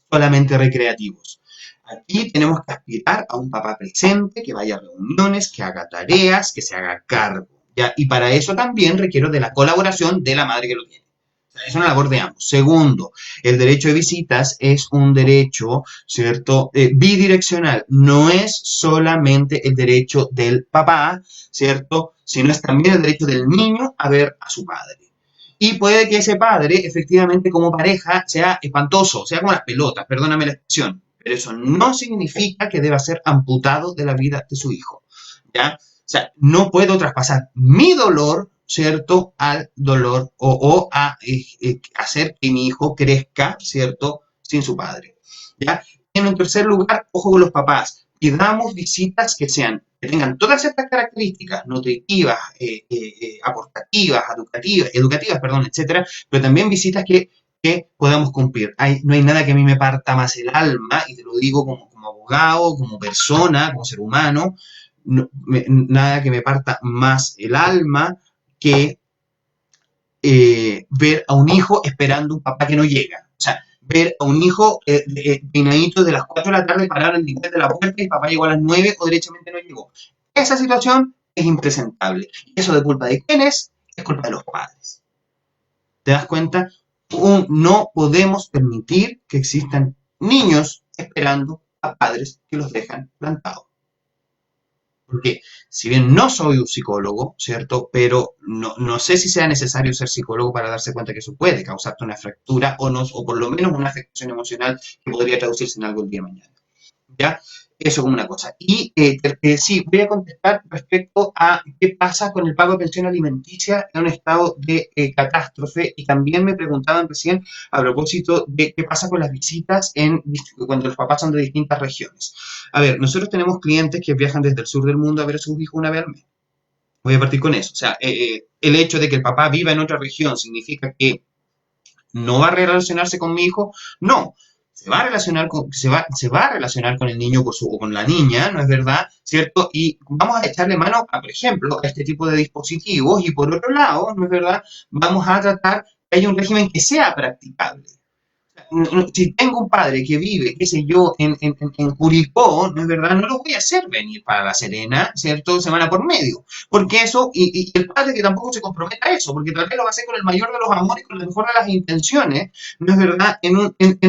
solamente recreativos. Aquí tenemos que aspirar a un papá presente, que vaya a reuniones, que haga tareas, que se haga cargo. ¿Ya? Y para eso también requiero de la colaboración de la madre que lo tiene. O sea, es una labor de ambos. Segundo, el derecho de visitas es un derecho, ¿cierto?, bidireccional. No es solamente el derecho del papá, ¿cierto?, sino es también el derecho del niño a ver a su padre. Y puede que ese padre, efectivamente, como pareja, sea espantoso, sea como las pelotas, perdóname la expresión. Pero eso no significa que deba ser amputado de la vida de su hijo, ¿ya? O sea, no puedo traspasar mi dolor, ¿cierto?, al dolor o a hacer que mi hijo crezca, ¿cierto?, sin su padre, ¿ya? En un tercer lugar, ojo con los papás, pidamos visitas que tengan todas estas características, nutritivas, aportativas, educativas, perdón, etcétera, pero también visitas que podamos cumplir. No hay nada que a mí me parta más el alma, y te lo digo como abogado, como persona, como ser humano, nada que me parta más el alma que ver a un hijo esperando un papá que no llega. O sea, ver a un hijo peinadito de las 4 de la tarde parado en el dintel de la puerta y el papá llegó a las 9 o derechamente no llegó. Esa situación es impresentable. ¿Y eso de culpa de quién es? Es culpa de los padres. ¿Te das cuenta? No podemos permitir que existan niños esperando a padres que los dejan plantados. Porque si bien no soy un psicólogo, ¿cierto? Pero no sé si sea necesario ser psicólogo para darse cuenta que eso puede causarte una fractura o por lo menos una afectación emocional que podría traducirse en algo el día de mañana. ¿Ya? Eso como una cosa. Y sí, voy a contestar respecto a qué pasa con el pago de pensión alimenticia en un estado de catástrofe. Y también me preguntaban recién a propósito de qué pasa con las visitas cuando los papás son de distintas regiones. A ver, nosotros tenemos clientes que viajan desde el sur del mundo a ver a sus hijos una vez al mes. Voy a partir con eso. O sea, el hecho de que el papá viva en otra región significa que no va a relacionarse con mi hijo, no. Se va a relacionar con el niño o con la niña, ¿no es verdad? ¿Cierto? Y vamos a echarle mano, por ejemplo, a este tipo de dispositivos y por otro lado, ¿no es verdad? Vamos a tratar que haya un régimen que sea practicable. Si tengo un padre que vive, qué sé yo, en Curicó, ¿no es verdad? No lo voy a hacer venir para La Serena, ¿cierto? Semana por medio. Porque eso, y el padre que tampoco se comprometa a eso, porque tal vez lo va a hacer con el mayor de los amores, con la mejor de las intenciones, ¿no es verdad? En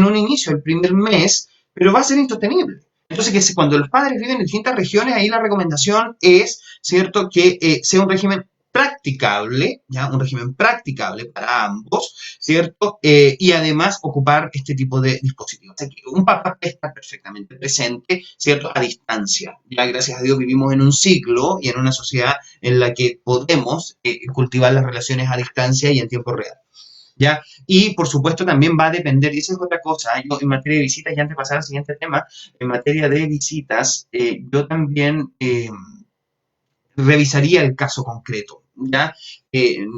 un inicio, el primer mes, pero va a ser insostenible. Entonces, cuando los padres viven en distintas regiones, ahí la recomendación es, ¿cierto?, que sea un régimen practicable, ya un régimen practicable para ambos, ¿cierto? Y además ocupar este tipo de dispositivos. O sea, que un papá está perfectamente presente, ¿cierto? A distancia. Ya gracias a Dios vivimos en un siglo y en una sociedad en la que podemos cultivar las relaciones a distancia y en tiempo real. ¿Ya? Y por supuesto también va a depender, y esa es otra cosa, yo en materia de visitas, y antes de pasar al siguiente tema, en materia de visitas, yo también revisaría el caso concreto, ¿ya?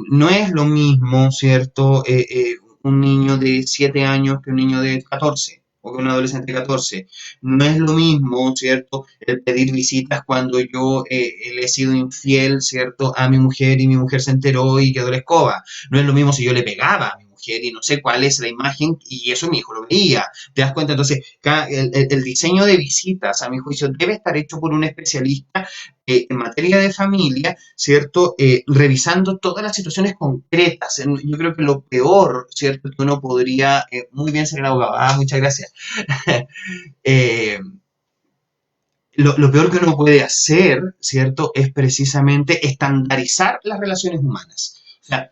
No es lo mismo, ¿cierto? Un niño de 7 años que un niño de 14 o que un adolescente de 14. No es lo mismo, ¿cierto? El pedir visitas cuando yo le he sido infiel, ¿cierto? A mi mujer y mi mujer se enteró y quedó la escoba. No es lo mismo si yo le pegaba a mi mujer y no sé cuál es la imagen y eso mi hijo lo veía. ¿Te das cuenta? Entonces, el diseño de visitas, a mi juicio, debe estar hecho por un especialista en materia de familia, ¿cierto? Revisando todas las situaciones concretas. Yo creo que lo peor, ¿cierto? Que uno podría, muy bien ser el abogado, muchas gracias. eh, lo peor que uno puede hacer, ¿cierto? Es precisamente estandarizar las relaciones humanas. O sea,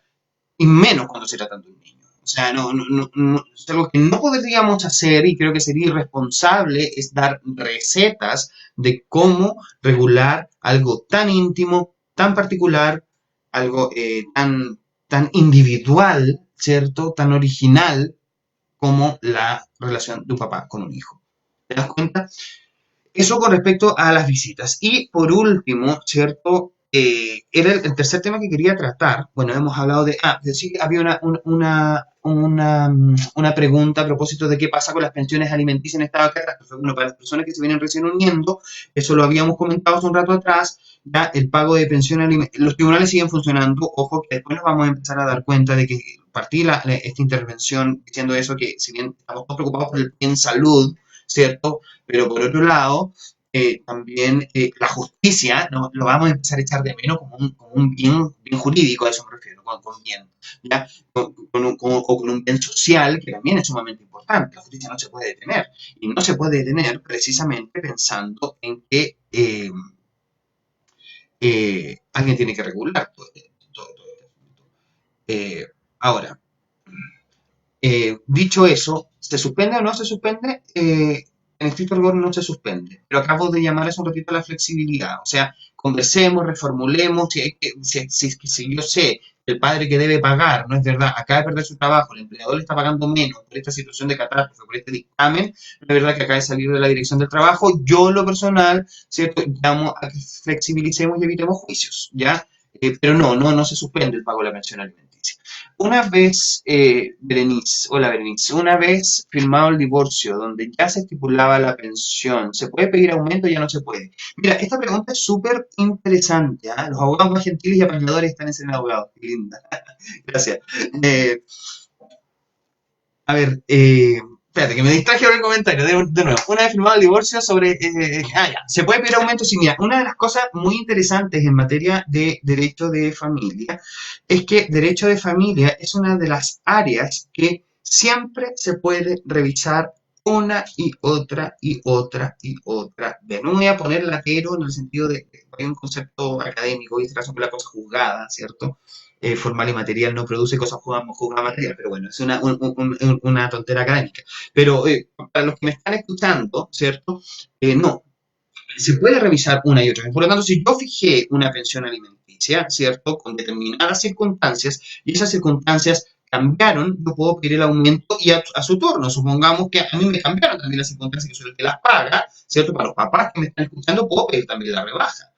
y menos cuando se trata de un niño. O sea, es algo que no podríamos hacer y creo que sería irresponsable es dar recetas de cómo regular algo tan íntimo, tan particular, algo tan individual, ¿cierto? Tan original como la relación de un papá con un hijo. ¿Te das cuenta? Eso con respecto a las visitas. Y por último, ¿cierto? Era el tercer tema que quería tratar. Bueno, hemos hablado de... sí, había una pregunta a propósito de qué pasa con las pensiones alimenticias en estado de catástrofe. Bueno, para las personas que se vienen recién uniendo, eso lo habíamos comentado hace un rato atrás, ya el pago de pensión alimenticia. Los tribunales siguen funcionando. Ojo, que después nos vamos a empezar a dar cuenta de que partí esta intervención diciendo eso, que si bien estamos todos preocupados por el bien salud, ¿cierto? Pero por otro lado, también la justicia, ¿no? Lo vamos a empezar a echar de menos como un bien jurídico, a eso me refiero, con bien, ¿ya? O con un bien social, que también es sumamente importante. La justicia no se puede detener. Y no se puede detener precisamente pensando en que alguien tiene que regular todo esto. Ahora, dicho eso, ¿se suspende o no se suspende? En estricto rigor no se suspende, pero acabo de llamar eso un ratito a la flexibilidad. O sea, conversemos, reformulemos, si yo sé que el padre que debe pagar, no es verdad, acaba de perder su trabajo, el empleador le está pagando menos por esta situación de catástrofe, por este dictamen, no es verdad que acaba de salir de la dirección del trabajo, yo lo personal, ¿cierto? Llamo a que flexibilicemos y evitemos juicios, ¿ya? Pero no se suspende el pago de la pensión alimenticia. Una vez, hola Berenice, una vez firmado el divorcio, donde ya se estipulaba la pensión, ¿se puede pedir aumento o ya no se puede? Mira, esta pregunta es súper interesante, ¿ah? Los abogados más gentiles y apañadores están en ser abogados. Qué linda. Gracias. Eh, a ver, espérate, que me distraje con el comentario. De nuevo, una vez firmado el divorcio sobre... ya, ¿se puede pedir aumento? Sí, mira, una de las cosas muy interesantes en materia de derecho de familia es que derecho de familia es una de las áreas que siempre se puede revisar una y otra y otra y otra vez. No me voy a poner latero en el sentido de que hay un concepto académico y en este caso que la cosa juzgada, ¿cierto? Formal y material no produce cosas juzgadas material, pero bueno, es una tontera académica. Pero para los que me están escuchando, ¿cierto? No. se puede revisar una y otra vez. Por lo tanto, si yo fijé una pensión alimenticia, ¿cierto? Con determinadas circunstancias, y esas circunstancias cambiaron, yo puedo pedir el aumento y a su turno. Supongamos que a mí me cambiaron también las circunstancias, que soy el que las paga, ¿cierto? Para los papás que me están escuchando, puedo pedir también la rebaja.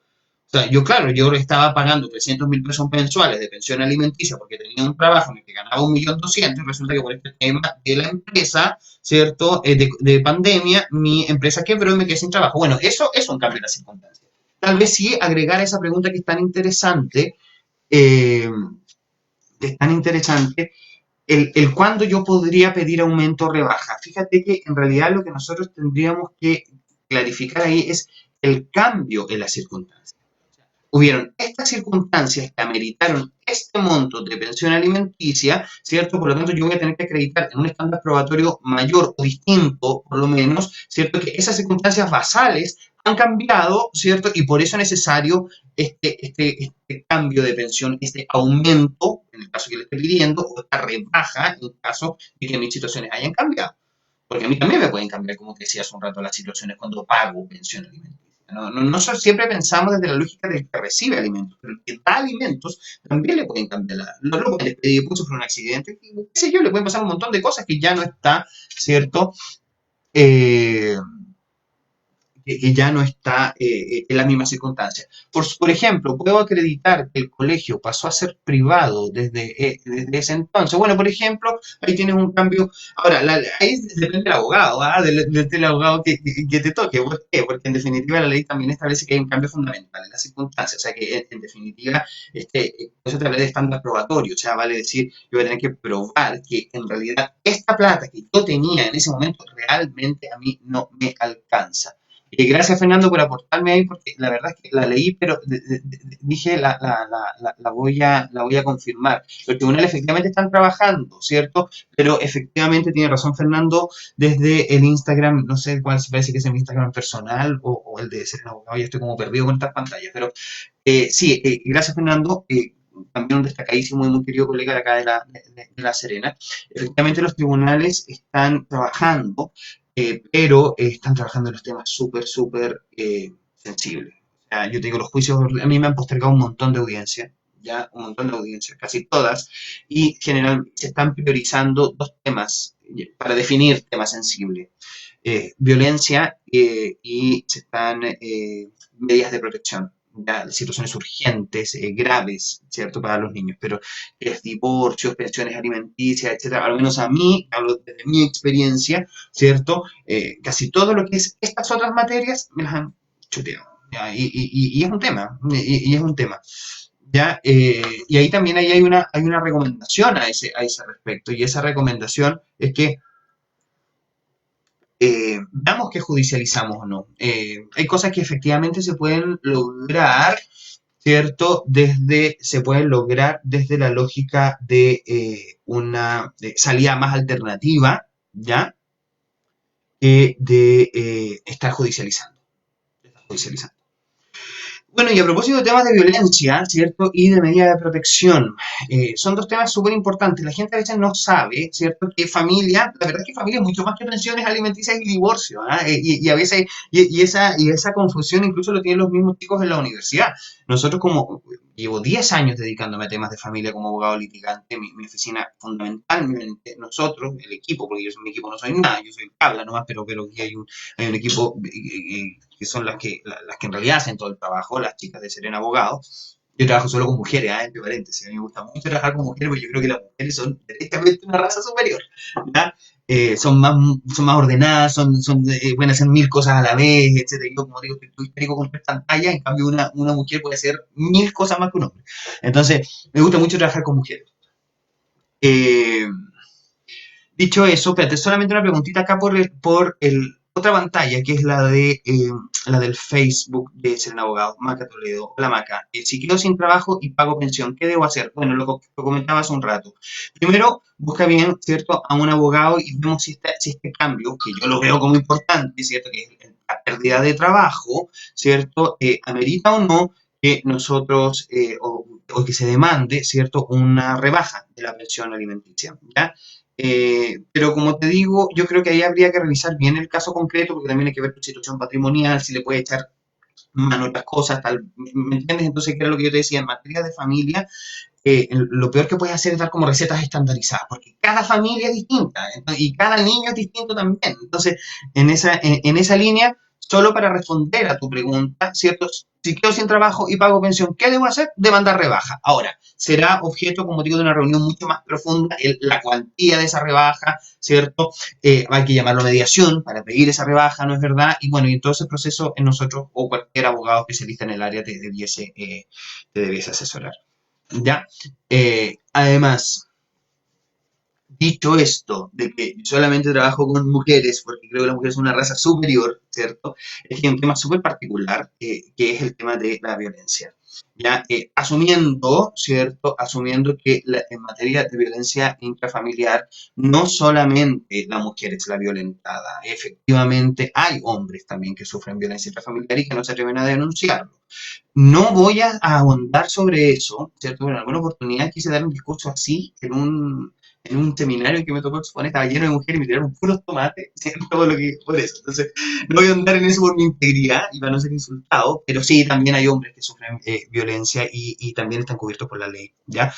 O sea, yo, claro, yo estaba pagando 300.000 pesos mensuales de pensión alimenticia porque tenía un trabajo en el que ganaba 1.200.000 y resulta que por este tema de la empresa, ¿cierto? De pandemia, mi empresa quebró y me quedé sin trabajo. Bueno, eso es un cambio de las circunstancias. Tal vez sí agregar a esa pregunta eh, que es tan interesante, el cuándo yo podría pedir aumento o rebaja. Fíjate que en realidad lo que nosotros tendríamos que clarificar ahí es el cambio en las circunstancias. Hubieron estas circunstancias que ameritaron este monto de pensión alimenticia, ¿cierto? Por lo tanto, yo voy a tener que acreditar en un estándar probatorio mayor o distinto, por lo menos, ¿cierto? Que esas circunstancias basales han cambiado, ¿cierto? Y por eso es necesario este cambio de pensión, este aumento, en el caso que le esté pidiendo, o esta rebaja, en el caso de que mis situaciones hayan cambiado. Porque a mí también me pueden cambiar, como te decía hace un rato, las situaciones cuando pago pensión alimenticia. No siempre pensamos desde la lógica del que recibe alimentos, pero el que da alimentos también le pueden cambiar. No lo pueden despedir, puede sufrir un accidente, qué sé yo, le pueden pasar un montón de cosas que ya no está, ¿cierto? Eh, que ya no está en las mismas circunstancias. Por ejemplo, puedo acreditar que el colegio pasó a ser privado desde ese entonces. Bueno, por ejemplo, ahí tienes un cambio. Ahora, ahí depende del abogado, ¿ah? Del abogado que te toque. ¿Por qué? Porque en definitiva la ley también establece que hay un cambio fundamental en las circunstancias. O sea que en definitiva, eso te habla de estándar probatorio. O sea, vale decir, yo voy a tener que probar que en realidad esta plata que yo tenía en ese momento realmente a mí no me alcanza. Gracias, Fernando, por aportarme ahí, porque la verdad es que la leí, pero dije, la voy a confirmar. Los tribunales efectivamente están trabajando, ¿cierto? Pero efectivamente tiene razón Fernando, desde el Instagram, no sé cuál se parece que es mi Instagram personal o el de ser un abogado, ya estoy como perdido con estas pantallas, pero sí, gracias, Fernando. También un destacadísimo y muy querido colega de acá de La Serena. Efectivamente, los tribunales están trabajando, pero están trabajando en los temas súper sensibles. O sea, yo te digo, los juicios a mí me han postergado un montón de audiencias, ya un montón de audiencias, casi todas, y generalmente se están priorizando dos temas para definir temas sensibles. Violencia y se están medidas de protección, ya, situaciones urgentes, graves, ¿cierto? Para los niños, pero es divorcios, pensiones alimenticias, etcétera. Al menos a mí, hablo desde mi experiencia, ¿cierto? Casi todo lo que es estas otras materias me las han chuteado. ¿Ya? Y es un tema, y es un tema. ¿Ya? Y ahí también hay una recomendación a ese respecto, y esa recomendación es que veamos que judicializamos o no. Hay cosas que efectivamente se pueden lograr, ¿cierto? Se pueden lograr desde la lógica de una salida más alternativa, ¿ya? Que de estar judicializando. Estar judicializando. Bueno, y a propósito de temas de violencia, ¿cierto? Y de medidas de protección, son dos temas súper importantes. La gente a veces no sabe, ¿cierto? Que familia, la verdad es que familia es mucho más que pensiones alimenticias y divorcio, ¿ah? Y a veces, esa confusión incluso lo tienen los mismos chicos en la universidad. Nosotros como, llevo 10 años dedicándome a temas de familia como abogado litigante, mi oficina fundamentalmente, nosotros, el equipo, porque yo soy mi equipo, no soy nada, yo soy el habla nomás, pero aquí hay un equipo que son las que en realidad hacen todo el trabajo, las chicas de Serena Abogados. Yo trabajo solo con mujeres, entre paréntesis. A mí me gusta mucho trabajar con mujeres porque yo creo que las mujeres son directamente una raza superior. ¿Ya? Son más ordenadas, pueden hacer mil cosas a la vez, etcétera. Yo, como digo, estoy histérico con tres pantallas, en cambio una mujer puede hacer mil cosas más que un hombre. Entonces, me gusta mucho trabajar con mujeres. Eh, Dicho eso, espérate, solamente una preguntita acá por el otra pantalla, que es la del Facebook de Serena Abogado, Maca Toledo. Hola Maca, si quedo sin trabajo y pago pensión, ¿qué debo hacer? Bueno, lo comentaba hace un rato. Primero, busca bien, ¿cierto?, a un abogado y vemos si este cambio, que yo lo veo como importante, ¿cierto?, que es la pérdida de trabajo, ¿cierto?, amerita o no que nosotros, o que se demande, ¿cierto?, una rebaja de la pensión alimenticia, ¿ya? Pero como te digo, yo creo que ahí habría que revisar bien el caso concreto, porque también hay que ver tu situación patrimonial, si le puede echar toman otras cosas, tal, ¿me entiendes? Entonces, ¿qué era lo que yo te decía? En materia de familia, lo peor que puedes hacer es dar como recetas estandarizadas, porque cada familia es distinta y cada niño es distinto también. Entonces, en esa línea, solo para responder a tu pregunta, ¿cierto? Si quedo sin trabajo y pago pensión, ¿qué debo hacer? Demandar rebaja. Ahora, será objeto, como digo, de una reunión mucho más profunda, la cuantía de esa rebaja, ¿cierto? Hay que llamarlo mediación para pedir esa rebaja, ¿no es verdad? Y bueno, y en todo ese proceso, en nosotros o cualquier abogado especialista en el área te debiese asesorar. ¿Ya? Además, dicho esto, de que solamente trabajo con mujeres, porque creo que las mujeres son una raza superior, ¿cierto? Es que hay un tema súper particular, que es el tema de la violencia. Ya, asumiendo, ¿cierto? Asumiendo que en materia de violencia intrafamiliar, no solamente la mujer es la violentada, efectivamente hay hombres también que sufren violencia intrafamiliar y que no se atreven a denunciarlo. No voy a ahondar sobre eso, ¿cierto? En alguna oportunidad quise dar un discurso así en un seminario que me tocó exponer, estaba lleno de mujeres y me tiraron puros tomates, todo lo que por eso. Entonces, no voy a ahondar en eso por mi integridad y para no ser insultado, pero sí, también hay hombres que sufren violencia y también están cubiertos por la ley, ¿ya?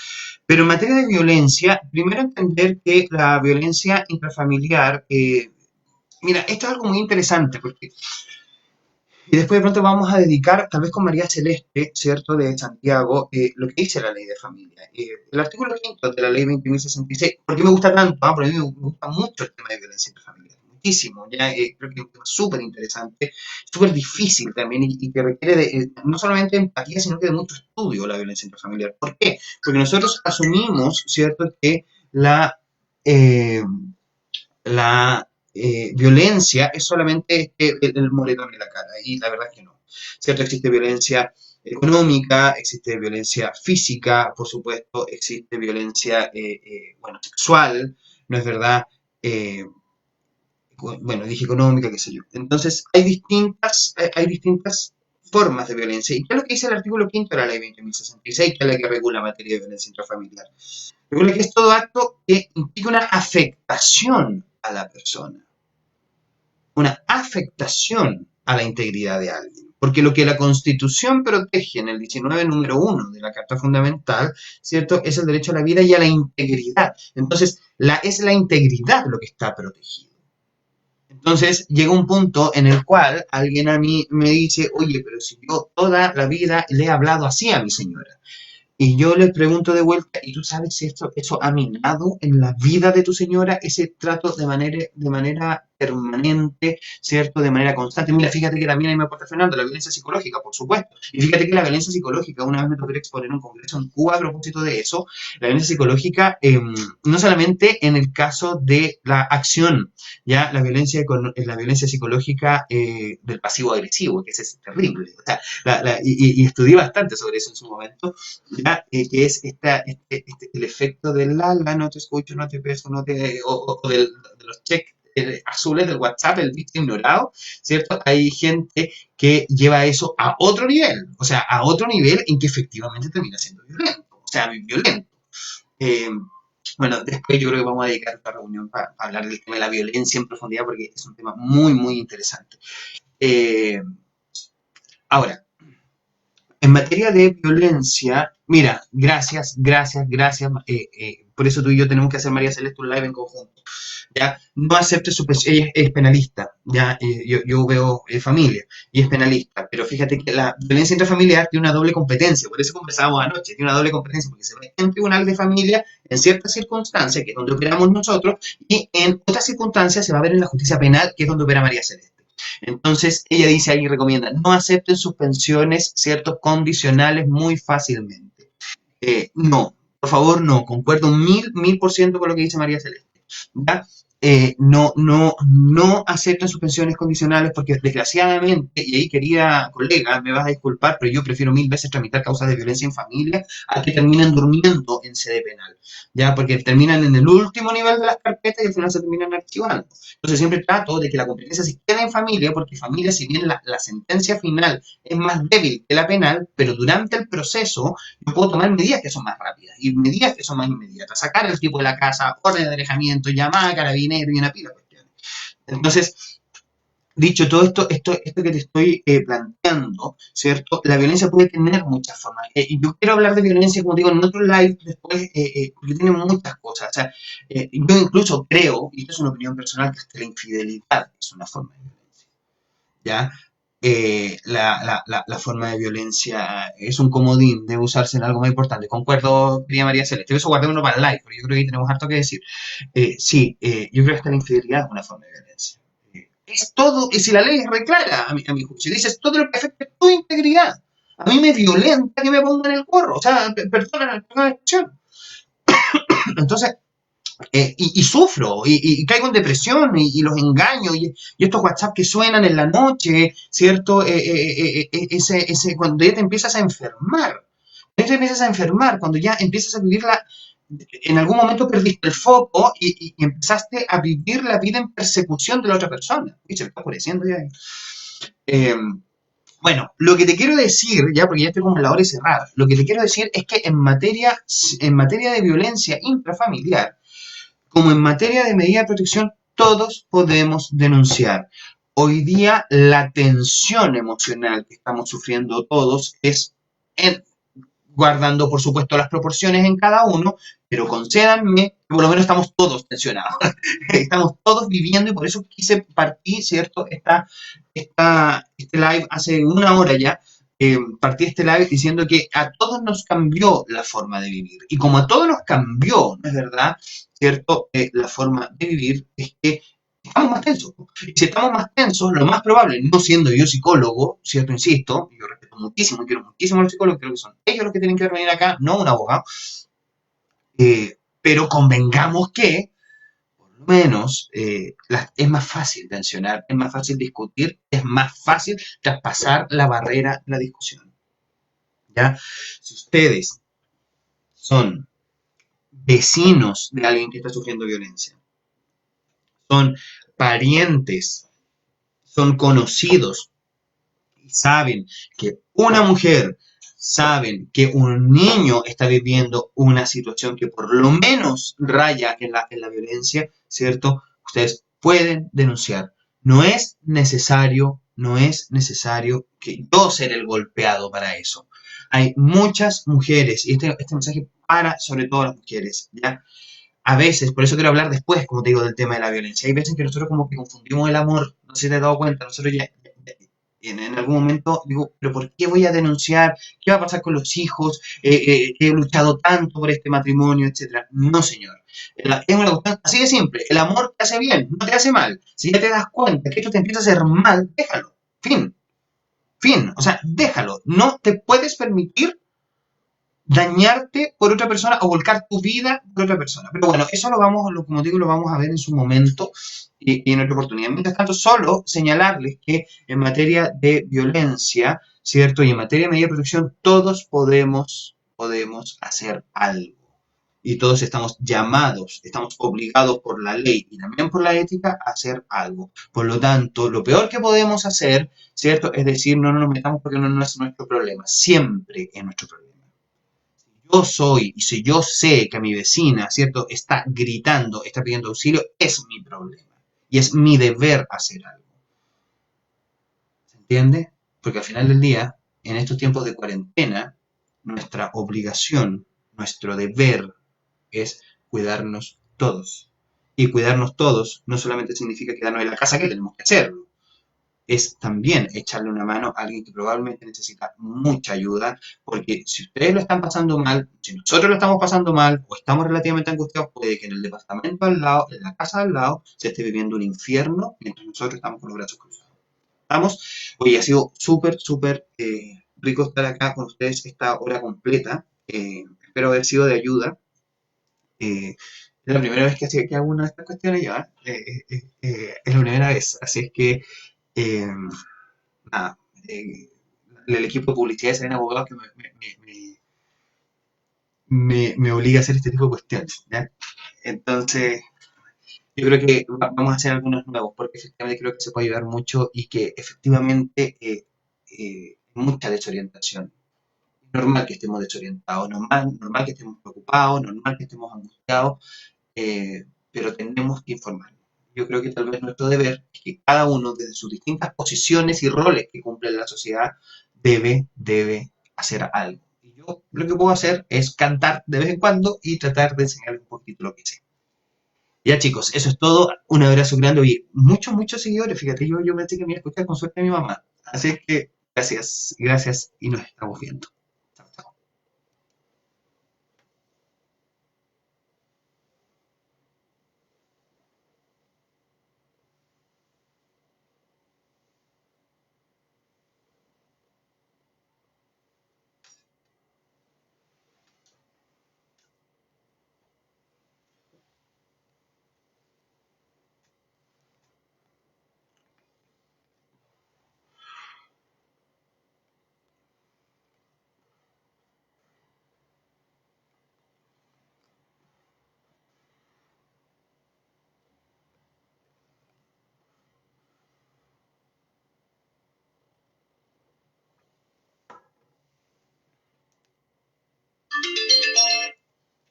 Pero en materia de violencia, primero entender que la violencia intrafamiliar, mira, esto es algo muy interesante porque y después de pronto vamos a dedicar, tal vez con María Celeste, ¿cierto?, de Santiago, lo que dice la ley de familia. El artículo 5 de la ley 20.066, ¿por qué me gusta tanto? Porque a mí me gusta mucho el tema de violencia intrafamiliar, muchísimo. Ya, creo que es un tema súper interesante, súper difícil también y que requiere de, no solamente de empatía, sino que de mucho estudio la violencia intrafamiliar. ¿Por qué? Porque nosotros asumimos, ¿cierto?, que la, eh, la violencia es solamente el moretón en la cara, y la verdad es que no. ¿Cierto? Existe violencia económica, existe violencia física, por supuesto, existe violencia, bueno, sexual, ¿no es verdad? Eh, bueno, dije económica, qué sé yo. Entonces, hay distintas formas de violencia. ¿Y qué es lo que dice el artículo 5 de la ley 20.066, que es la que regula la materia de violencia intrafamiliar? Regula que es todo acto que implica una afectación a la persona, una afectación a la integridad de alguien. Porque lo que la Constitución protege en el 19, número 1 de la Carta Fundamental, ¿cierto?, es el derecho a la vida y a la integridad. Entonces, es la integridad lo que está protegido. Entonces, llega un punto en el cual alguien a mí me dice, oye, pero si yo toda la vida le he hablado así a mi señora, y yo le pregunto de vuelta, ¿y tú sabes si eso ha minado en la vida de tu señora ese trato de manera permanente, ¿cierto? De manera constante. Mira, fíjate que también ahí me aporta Fernando, la violencia psicológica, por supuesto. Y fíjate que la violencia psicológica, una vez me tocó exponer en un congreso en Cuba a propósito de eso, la violencia psicológica, no solamente en el caso de la acción, ya la violencia psicológica del pasivo agresivo, que ese es terrible. O sea, y estudié bastante sobre eso en su momento, ¿ya? Que es el efecto del la, no te escucho, no te beso, no te, o de los checks azules del WhatsApp, el visto ignorado, ¿cierto? Hay gente que lleva eso a otro nivel, o sea, a otro nivel en que efectivamente termina siendo violento, o sea, violento. Eh, bueno, después yo creo que vamos a dedicar esta reunión para hablar del tema de la violencia en profundidad porque es un tema muy, muy interesante. Eh, Ahora, en materia de violencia, mira, gracias. Por eso tú y yo tenemos que hacer María Celeste un live en conjunto. ¿Ya? No acepte su pensión, ella es penalista, ¿ya? Yo veo familia y es penalista, pero fíjate que la violencia intrafamiliar tiene una doble competencia, por eso conversábamos anoche, tiene una doble competencia, porque se ve en tribunal de familia en ciertas circunstancias, que es donde operamos nosotros, y en otras circunstancias se va a ver en la justicia penal, que es donde opera María Celeste. Entonces, ella dice ahí, recomienda, no acepten suspensiones, ciertos condicionales muy fácilmente. No, por favor, no, concuerdo mil por ciento con lo que dice María Celeste. ¿Ya? No acepten suspensiones condicionales porque desgraciadamente, y ahí querida colega, me vas a disculpar, pero yo prefiero mil veces tramitar causas de violencia en familia a que terminen durmiendo en sede penal, ya, porque terminan en el último nivel de las carpetas y al final se terminan archivando. Entonces siempre trato de que la competencia se quede en familia, porque familia, si bien la sentencia final es más débil que la penal, pero durante el proceso yo puedo tomar medidas que son más rápidas y medidas que son más inmediatas. Sacar al tipo de la casa, orden de alejamiento, llamar a carabinero y una pila de cuestiones. Entonces, dicho todo esto que te estoy planteando, ¿cierto? La violencia puede tener muchas formas. Y yo quiero hablar de violencia, como digo, en otro live después, porque tiene muchas cosas. O sea, yo incluso creo, y esto es una opinión personal, que hasta la infidelidad es una forma de violencia, ¿ya? La forma de violencia es un comodín, debe usarse en algo más importante. Concuerdo, querida María Celeste. Eso guardémoslo para el live, porque yo creo que ahí tenemos harto que decir. Sí, yo creo que hasta la infidelidad es una forma de violencia. Es todo, y si la ley es reclara a mi juicio, dices todo lo que afecta tu integridad. A mí me violenta que me pongan el gorro, o sea, perdona la expresión. Entonces, y sufro, y caigo en depresión, y los engaños, y estos WhatsApp que suenan en la noche, ¿cierto? Cuando ya te empiezas a enfermar, cuando ya empiezas a vivirla, en algún momento perdiste el foco y empezaste a vivir la vida en persecución de la otra persona. Y se me está apareciendo ya. Eh, bueno, lo que te quiero decir, ya porque ya estoy como en la hora de cerrar, lo que te quiero decir es que en materia de violencia intrafamiliar, como en materia de medida de protección, todos podemos denunciar. Hoy día la tensión emocional que estamos sufriendo todos es guardando por supuesto las proporciones en cada uno, pero concédanme que por lo menos estamos todos tensionados, estamos todos viviendo y por eso quise partir, ¿cierto? Este live hace una hora ya, partí este live diciendo que a todos nos cambió la forma de vivir y como a todos nos cambió, ¿no es verdad? ¿Cierto? La forma de vivir es que estamos más tensos. Y si estamos más tensos, lo más probable, no siendo yo psicólogo, ¿cierto? Insisto, yo respeto muchísimo, quiero muchísimo a los psicólogos, creo que son ellos los que tienen que venir acá, no un abogado, pero convengamos que, por lo menos, es más fácil tensionar, es más fácil discutir, es más fácil traspasar la barrera de la discusión. ¿Ya? Si ustedes son vecinos de alguien que está sufriendo violencia, son parientes, son conocidos y saben que una mujer, saben que un niño está viviendo una situación que por lo menos raya en la violencia, ¿cierto? Ustedes pueden denunciar. No es necesario que yo sea el golpeado para eso. Hay muchas mujeres, y este mensaje para sobre todo las mujeres, ¿ya? A veces, por eso quiero hablar después, como te digo, del tema de la violencia. Hay veces que nosotros como que confundimos el amor, no sé si te has dado cuenta, nosotros en algún momento digo, pero ¿por qué voy a denunciar? ¿Qué va a pasar con los hijos? He luchado tanto por este matrimonio, etcétera. No, señor. Es una cuestión así de simple. El amor te hace bien, no te hace mal. Si ya te das cuenta que esto te empieza a hacer mal, déjalo. Fin. Fin. O sea, déjalo. No te puedes permitir dañarte por otra persona o volcar tu vida por otra persona. Pero bueno, eso como digo, lo vamos a ver en su momento y en otra oportunidad. Mientras tanto, solo señalarles que en materia de violencia, ¿cierto? Y en materia de medida de protección, todos podemos hacer algo. Y todos estamos llamados, estamos obligados por la ley y también por la ética a hacer algo. Por lo tanto, lo peor que podemos hacer, ¿cierto? Es decir, no nos metamos porque no es nuestro problema. Siempre es nuestro problema. Yo soy, y si yo sé que a mi vecina, ¿cierto?, está gritando, está pidiendo auxilio, es mi problema. Y es mi deber hacer algo. ¿Se entiende? Porque al final del día, en estos tiempos de cuarentena, nuestra obligación, nuestro deber es cuidarnos todos. Y cuidarnos todos no solamente significa quedarnos en la casa, que tenemos que hacerlo, es también echarle una mano a alguien que probablemente necesita mucha ayuda, porque si ustedes lo están pasando mal, si nosotros lo estamos pasando mal o estamos relativamente angustiados, puede que en el departamento al lado, en la casa al lado, se esté viviendo un infierno mientras nosotros estamos con los brazos cruzados. ¿Estamos? Oye, ha sido súper rico estar acá con ustedes esta hora completa. Espero haber sido de ayuda. Es la primera vez que hago una de estas cuestiones ya. Es la primera vez, así es que eh, nada, el equipo de publicidad de Serena Abogados que me obliga a hacer este tipo de cuestiones, ¿ya? Entonces, yo creo que vamos a hacer algunos nuevos, porque efectivamente creo que se puede ayudar mucho y que efectivamente mucha desorientación. Normal que estemos desorientados, normal que estemos preocupados, normal que estemos angustiados, pero tenemos que informarnos. Yo creo que tal vez nuestro deber es que cada uno, desde sus distintas posiciones y roles que cumple en la sociedad, debe hacer algo. Y yo lo que puedo hacer es cantar de vez en cuando y tratar de enseñarles un poquito lo que sé. Ya chicos, eso es todo. Un abrazo grande. Oye, muchos seguidores. Fíjate, yo pensé que me iba a escuchar con suerte a mi mamá. Así es que gracias y nos estamos viendo. Chao, chao.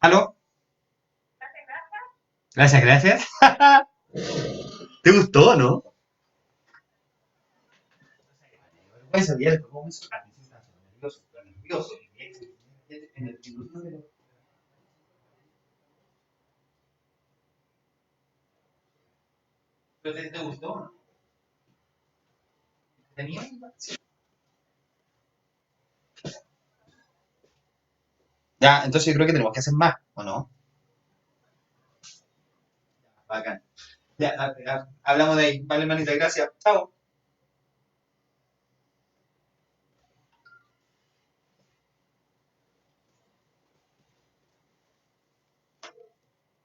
¿Aló? Gracias. ¿Te gustó, no? Vergüenza, Diego, ¿cómo es? Nervioso, nervioso. En el minuto de ¿Pero te gustó? ¿Tenía? Ya, entonces yo creo que tenemos que hacer más, ¿o no? Bacán. Ya, hablamos de ahí. Vale, manita, gracias. Chao.